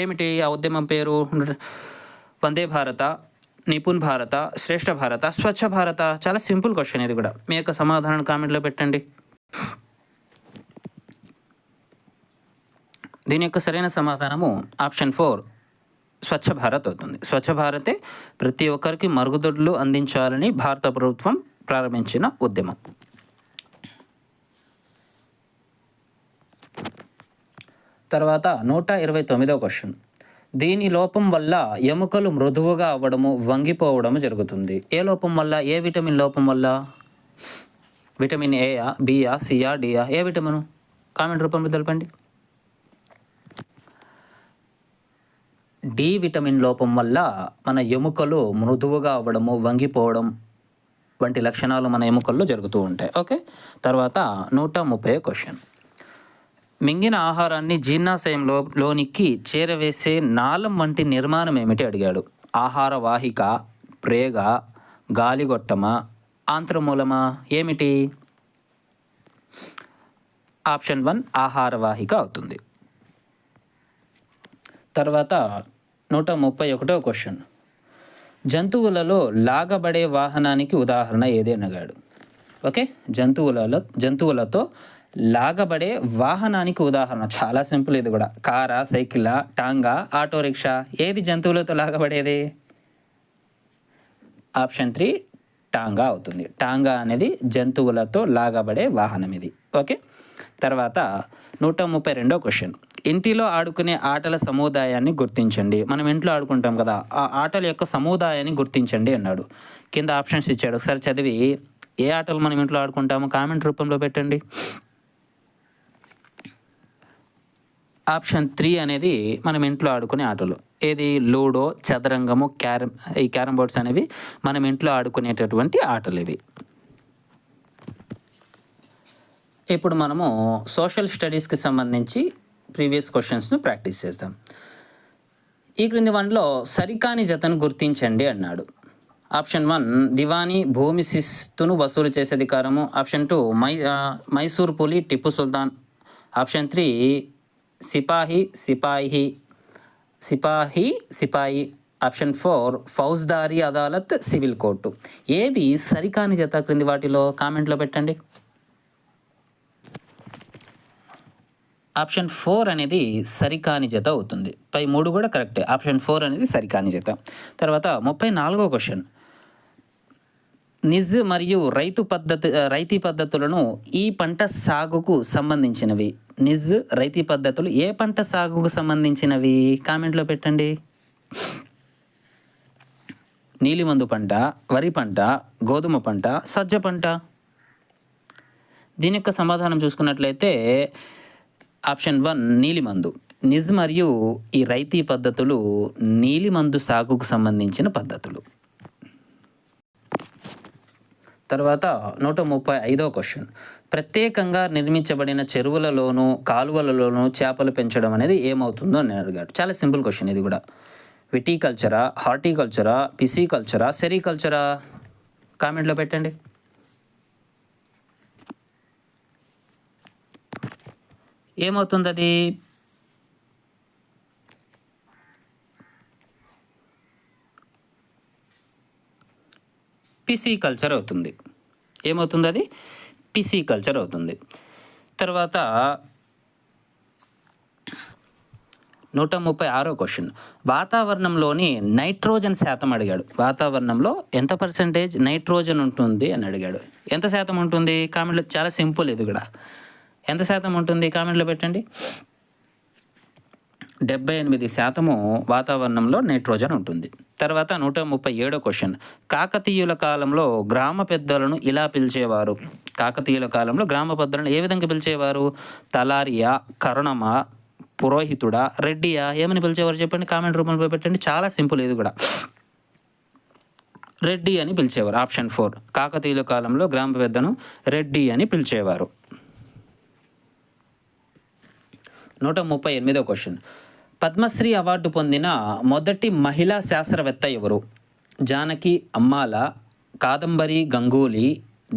Speaker 1: ఏమిటి ఆ ఉద్యమం పేరు? వందే భారత, నిపుణ్ భారత, శ్రేష్ఠ భారత, స్వచ్ఛ భారత? చాలా సింపుల్ క్వశ్చన్ ఇది కూడా. మీ యొక్క సమాధానం కామెంట్లో పెట్టండి. దీని యొక్క సరైన సమాధానము ఆప్షన్ 4 స్వచ్ఛ భారత్ అవుతుంది. స్వచ్ఛ భారతే ప్రతి ఒక్కరికి మరుగుదొడ్లు అందించాలని భారత ప్రభుత్వం ప్రారంభించిన ఉద్యమం. తర్వాత 129వ క్వశ్చన్. దీని లోపం వల్ల ఎముకలు మృదువుగా అవ్వడము, వంగిపోవడము జరుగుతుంది. ఏ లోపం వల్ల? ఏ విటమిన్ లోపం వల్ల? విటమిన్ ఏయా, బియా, సియా, డియా? ఏ విటమిన్? కామెంట్ రూపంలో తెలపండి. డి విటమిన్ లోపం వల్ల మన ఎముకలు మృదువుగా అవ్వడము, వంగిపోవడం వంటి లక్షణాలు మన ఎముకల్లో జరుగుతూ ఉంటాయి. ఓకే. తర్వాత 130వ క్వశ్చన్. మింగిన ఆహారాన్ని జీర్ణాశయంలోనికి చేరవేసే నాళం వంటి నిర్మాణం ఏమిటి అడిగాడు. ఆహార వాహిక, ప్రేగ, గాలిగొట్టమా, ఆంత్రమూలమా? ఏమిటి? ఆప్షన్ 1 ఆహార వాహిక అవుతుంది. తర్వాత 131వ క్వశ్చన్. జంతువులలో లాగబడే వాహనానికి ఉదాహరణ ఏది అడిగాడు. ఓకే. జంతువులతో లాగబడే వాహనానికి ఉదాహరణ చాలా సింపుల్. ఇది కూడా కారా, సైకిలా, టాంగా, ఆటో రిక్షా? ఏది జంతువులతో లాగబడేది? ఆప్షన్ 3 టాంగా అవుతుంది. టాంగా అనేది జంతువులతో లాగబడే వాహనం ఇది. ఓకే. తర్వాత 132వ క్వశ్చన్. ఇంటిలో ఆడుకునే ఆటల సముదాయాన్ని గుర్తించండి. మనం ఇంట్లో ఆడుకుంటాం కదా, ఆ ఆటల యొక్క సముదాయాన్ని గుర్తించండి అన్నాడు. కింద ఆప్షన్స్ ఇచ్చాడు. ఒకసారి చదివి ఏ ఆటలు మనం ఇంట్లో ఆడుకుంటామో కామెంట్ రూపంలో పెట్టండి. ఆప్షన్ 3 అనేది మనం ఇంట్లో ఆడుకునే ఆటలు. ఏది? లూడో, చదరంగము, క్యారమ్ బోర్డ్స్ అనేవి మనం ఇంట్లో ఆడుకునేటటువంటి ఆటలు ఇవి. ఇప్పుడు మనము సోషల్ స్టడీస్కి సంబంధించి ప్రీవియస్ క్వశ్చన్స్ను ప్రాక్టీస్ చేద్దాం. ఈ క్రింది వన్లో సరికాని జతను గుర్తించండి అన్నాడు. ఆప్షన్ 1 దివానీ భూమి శిస్తును వసూలు చేసే అధికారము. ఆప్షన్ 2 మైసూర్ పులి టిప్పు సుల్తాన్. ఆప్షన్ 3 సిపాయి. ఆప్షన్ 4 ఫౌజ్దారీ అదాలత్ సివిల్ కోర్టు. ఏది సరికాని జత క్రింది వాటిలో? కామెంట్లో పెట్టండి. ఆప్షన్ 4 అనేది సరికాని జత అవుతుంది. పై 3 కూడా కరెక్టే. ఆప్షన్ 4 అనేది సరికాని జత. తర్వాత 34వ క్వశ్చన్. నిజ్ మరియు రైతీ పద్ధతులను ఈ పంట సాగుకు సంబంధించినవి. నిజ్, రైతీ పద్ధతులు ఏ పంట సాగుకు సంబంధించినవి? కామెంట్లో పెట్టండి. నీలిమందు పంట, వరి పంట, గోధుమ పంట, సజ్జ పంట? దీని యొక్క సమాధానం చూసుకున్నట్లయితే ఆప్షన్ 1 నీలిమందు. నిజ్ మరియు ఈ రైతీ పద్ధతులు నీలిమందు సాగుకు సంబంధించిన పద్ధతులు. తర్వాత 135వ క్వశ్చన్. ప్రత్యేకంగా నిర్మించబడిన చెరువులలోనూ కాలువలలోనూ చేపలు పెంచడం అనేది ఏమవుతుందో అని అడిగాడు. చాలా సింపుల్ క్వశ్చన్ ఇది కూడా. విటికల్చరా, హార్టికల్చరా, పిసికల్చరా, సెరికల్చరా? కామెంట్లో పెట్టండి. ఏమవుతుంది అది? పిసికల్చర్ అవుతుంది. ఏమవుతుంది అది? పిసికల్చర్ అవుతుంది. తర్వాత 136వ క్వశ్చన్. వాతావరణంలోని నైట్రోజన్ శాతం అడిగాడు. వాతావరణంలో ఎంత పర్సెంటేజ్ నైట్రోజన్ ఉంటుంది అని అడిగాడు. ఎంత శాతం ఉంటుంది? కామెంట్లో. చాలా సింపుల్ ఇది కూడా. ఎంత శాతం ఉంటుంది? కామెంట్లో పెట్టండి. 78% వాతావరణంలో నైట్రోజన్ ఉంటుంది. తర్వాత 137వ క్వశ్చన్. కాకతీయుల కాలంలో గ్రామ పెద్దలను ఇలా పిలిచేవారు. కాకతీయుల కాలంలో గ్రామ పెద్దలను ఏ విధంగా పిలిచేవారు? తలారియా, కరుణమా, పురోహితుడా, రెడ్డియా? ఏమని పిలిచేవారు చెప్పండి. కామెంట్ రూపంలో పెట్టండి. చాలా సింపుల్ ఇది కూడా. రెడ్డి అని పిలిచేవారు. ఆప్షన్ 4 కాకతీయుల కాలంలో గ్రామ పెద్దను రెడ్డి అని పిలిచేవారు. 138వ క్వశ్చన్. పద్మశ్రీ అవార్డు పొందిన మొదటి మహిళా శాస్త్రవేత్త ఎవరు? జానకి అమ్మాల, కాదంబరి గంగూలీ,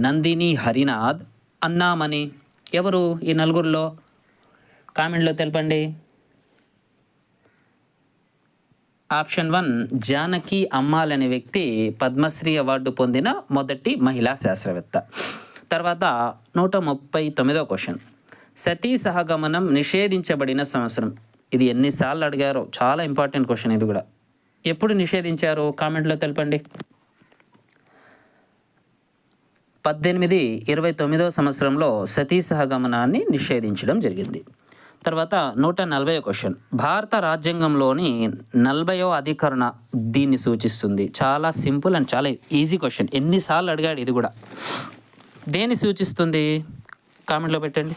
Speaker 1: నందిని హరినాథ్, అన్నామణి? ఎవరు ఈ నలుగురిలో? కామెంట్లో తెలపండి. ఆప్షన్ 1 జానకి అమ్మాల్ అనే వ్యక్తి పద్మశ్రీ అవార్డు పొందిన మొదటి మహిళా శాస్త్రవేత్త. తర్వాత 139వ క్వశ్చన్. సతీ సహగమనం నిషేధించబడిన సంవత్సరం. ఇది ఎన్నిసార్లు అడిగారో, చాలా ఇంపార్టెంట్ క్వశ్చన్ ఇది కూడా. ఎప్పుడు నిషేధించారు కామెంట్లో తెలపండి. 1829వ సంవత్సరంలో సతీ సహగమనాన్ని నిషేధించడం జరిగింది. తర్వాత 140వ క్వశ్చన్. భారత రాజ్యాంగంలోని 40వ అధికరణ దీన్ని సూచిస్తుంది. చాలా సింపుల్ అండ్ చాలా ఈజీ క్వశ్చన్. ఎన్నిసార్లు అడిగాడు ఇది కూడా. దేన్ని సూచిస్తుంది కామెంట్లో పెట్టండి.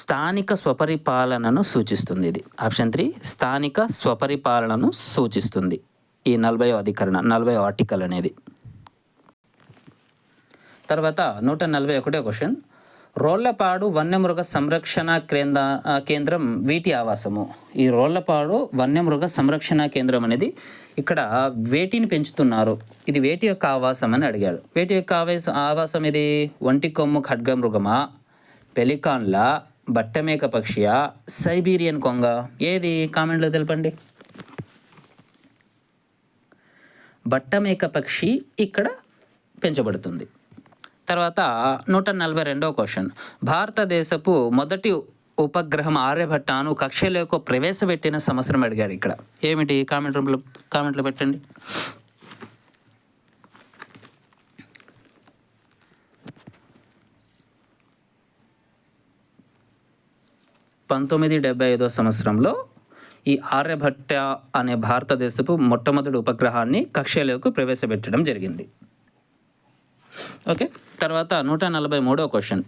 Speaker 1: స్థానిక స్వపరిపాలనను సూచిస్తుంది. ఇది ఆప్షన్ 3 స్థానిక స్వపరిపాలనను సూచిస్తుంది ఈ 40వ అధికరణ, 40వ ఆర్టికల్ అనేది. తర్వాత 141వ క్వశ్చన్. రోళ్లపాడు వన్యమృగ సంరక్షణ కేంద్రం వీటి ఆవాసము. ఈ రోళ్లపాడు వన్యమృగ సంరక్షణ కేంద్రం అనేది ఇక్కడ వేటిని పెంచుతున్నారు, ఇది వేటి యొక్క ఆవాసం అని అడిగాడు. వేటి యొక్క ఆవాసం ఇది ఒంటి కొమ్ము ఖడ్గమృగమా, పెలికాన్ల, బట్టమేక పక్షియా, సైబీరియన్ కొంగ? ఏది కామెంట్లో తెలపండి. బట్టమేక పక్షి ఇక్కడ పెంచబడుతుంది. తర్వాత 142వ క్వశ్చన్. భారతదేశపు మొదటి ఉపగ్రహం ఆర్యభట్టను కక్షలోకి ప్రవేశపెట్టిన సంవత్సరం అడిగాడు ఇక్కడ. ఏమిటి కామెంట్లో పెట్టండి. సంవత్సరంలో ఈ ఆర్యభట్ట అనే భారతదేశపు మొట్టమొదటి ఉపగ్రహాన్ని కక్షలోకి ప్రవేశపెట్టడం జరిగింది. ఓకే. తర్వాత 143వ క్వశ్చన్.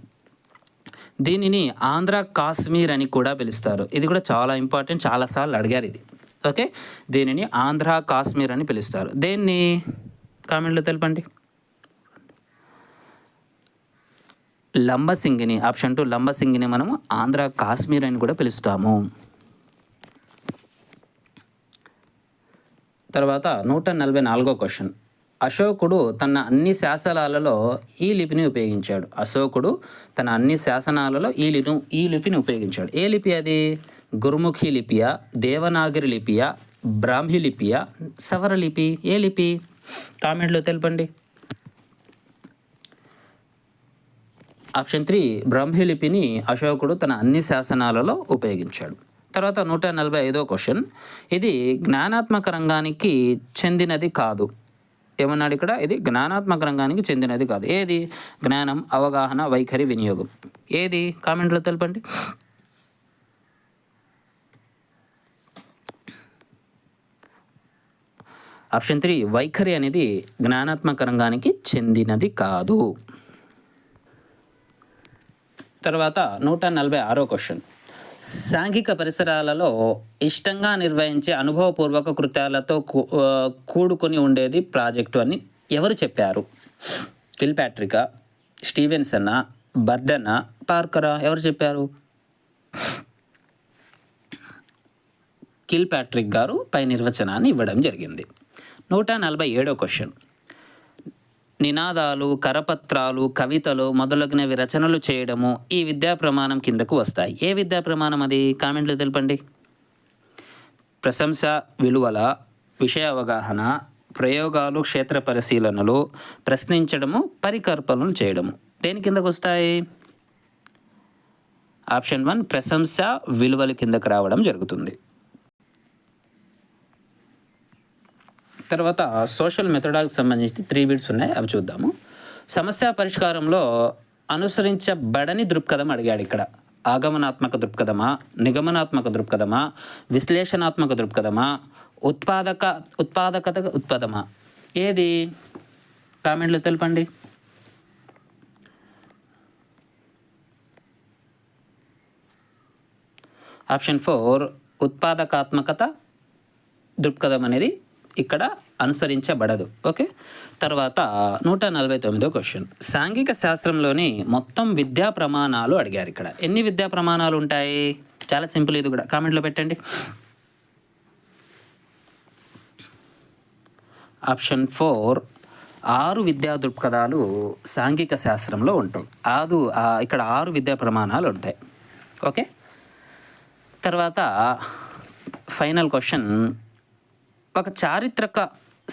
Speaker 1: దీనిని ఆంధ్ర కాశ్మీర్ అని కూడా పిలుస్తారు. ఇది కూడా చాలా ఇంపార్టెంట్, చాలాసార్లు అడిగారు ఇది. ఓకే. దీనిని ఆంధ్ర కాశ్మీర్ అని పిలుస్తారు. దేన్ని కామెంట్లో తెలపండి. లంబసింగిని, ఆప్షన్ 2 లంబసింగిని మనము ఆంధ్ర కాశ్మీర్ అని కూడా పిలుస్తాము. తర్వాత 144వ క్వశ్చన్. అశోకుడు తన అన్ని శాసనాలలో ఈ లిపిని ఉపయోగించాడు. అశోకుడు తన అన్ని శాసనాలలో ఈ లిపిని ఉపయోగించాడు. ఏ లిపి అది? గురుముఖి లిపియా, దేవనాగరి లిపియా, బ్రాహ్మీ లిపియా, సవర లిపి? ఏ లిపి కామెంట్లో తెలపండి. ఆప్షన్ 3 బ్రాహ్మీ లిపిని అశోకుడు తన అన్ని శాసనాలలో ఉపయోగించాడు. తర్వాత 145వ క్వశ్చన్. ఇది జ్ఞానాత్మక రంగానికి చెందినది కాదు. ఏమన్నాడు ఇక్కడ? ఇది జ్ఞానాత్మక రంగానికి చెందినది కాదు. ఏది? జ్ఞానం, అవగాహన, వైఖరి, వినియోగం. ఏది కామెంట్లో తెలపండి. ఆప్షన్ 3 వైఖరి అనేది జ్ఞానాత్మక రంగానికి చెందినది కాదు. తర్వాత 146వ క్వశ్చన్. సాంఘిక పరిసరాలలో ఇష్టంగా నిర్వహించే అనుభవపూర్వక కృత్యాలతో కూడుకొని ఉండేది ప్రాజెక్టు అని ఎవరు చెప్పారు? కిల్పాట్రికా, స్టీవెన్సన్నా, బర్డనా, పార్కరా? ఎవరు చెప్పారు? కిల్పాట్రిక్ గారు పై నిర్వచనాన్ని ఇవ్వడం జరిగింది. 147వ క్వశ్చన్. నినాదాలు, కరపత్రాలు, కవితలు మొదలగునవి రచనలు చేయడము ఈ విద్యా ప్రమాణం కిందకు వస్తాయి. ఏ విద్యా ప్రమాణం అది? కామెంట్లో తెలపండి. ప్రశంస, విలువల, విషయ అవగాహన, ప్రయోగాలు, క్షేత్ర పరిశీలనలు, ప్రశ్నించడము, పరికల్పనలు చేయడము దేని కిందకు వస్తాయి? ఆప్షన్ 1 ప్రశంస, విలువల కిందకు రావడం జరుగుతుంది. తర్వాత సోషల్ మెథడాలకు సంబంధించి 3 బిట్స్ ఉన్నాయి, అవి చూద్దాము. సమస్య పరిష్కారంలో అనుసరించబడని దృక్పథం అడిగాడు ఇక్కడ. ఆగమనాత్మక దృక్పథమా, నిగమనాత్మక దృక్పథమా, విశ్లేషణాత్మక దృక్పథమా, ఉత్పాదకత ఉత్పదమా? ఏది కామెంట్లో తెలపండి. ఆప్షన్ 4 ఉత్పాదకాత్మకత దృక్పథం అనేది ఇక్కడ అనుసరించబడదు. ఓకే. తర్వాత 149వ క్వశ్చన్. సాంఘిక శాస్త్రంలోని మొత్తం విద్యా ప్రమాణాలు అడిగారు ఇక్కడ. ఎన్ని విద్యా ప్రమాణాలు ఉంటాయి? చాలా సింపుల్, ఇది కూడా కామెంట్లో పెట్టండి. ఆప్షన్ 4 6 విద్యా దృక్పథాలు సాంఘిక శాస్త్రంలో ఉంటాయి. ఇక్కడ 6 విద్యా ప్రమాణాలు ఉంటాయి. ఓకే. తర్వాత ఫైనల్ క్వశ్చన్. ఒక చారిత్రక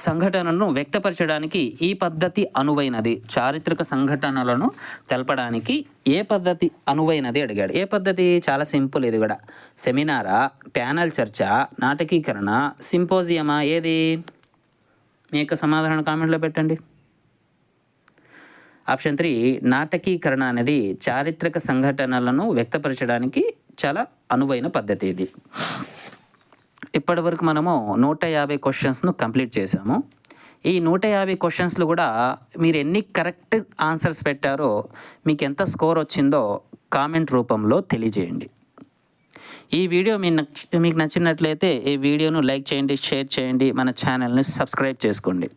Speaker 1: సంఘటనలను వ్యక్తపరచడానికి ఈ పద్ధతి అనువైనది. చారిత్రక సంఘటనలను తెలపడానికి ఏ పద్ధతి అనువైనది అడిగాడు. ఏ పద్ధతి? చాలా సింపుల్. ఇది కూడా సెమినారా, ప్యానల్ చర్చ, నాటకీకరణ, సింపోజియమా? ఏది? మీ యొక్క సమాధానం కామెంట్లో పెట్టండి. ఆప్షన్ 3 నాటకీకరణ అనేది చారిత్రక సంఘటనలను వ్యక్తపరచడానికి చాలా అనువైన పద్ధతి ఇది. ఇప్పటి వరకు మనము 150 క్వశ్చన్స్ను కంప్లీట్ చేసాము. ఈ 150 క్వశ్చన్స్లో కూడా మీరు ఎన్ని కరెక్ట్ ఆన్సర్స్ పెట్టారో, మీకు ఎంత స్కోర్ వచ్చిందో కామెంట్ రూపంలో తెలియజేయండి. ఈ వీడియో మీకు నచ్చినట్లయితే ఈ వీడియోను లైక్ చేయండి, షేర్ చేయండి, మన ఛానల్ని సబ్స్క్రైబ్ చేసుకోండి.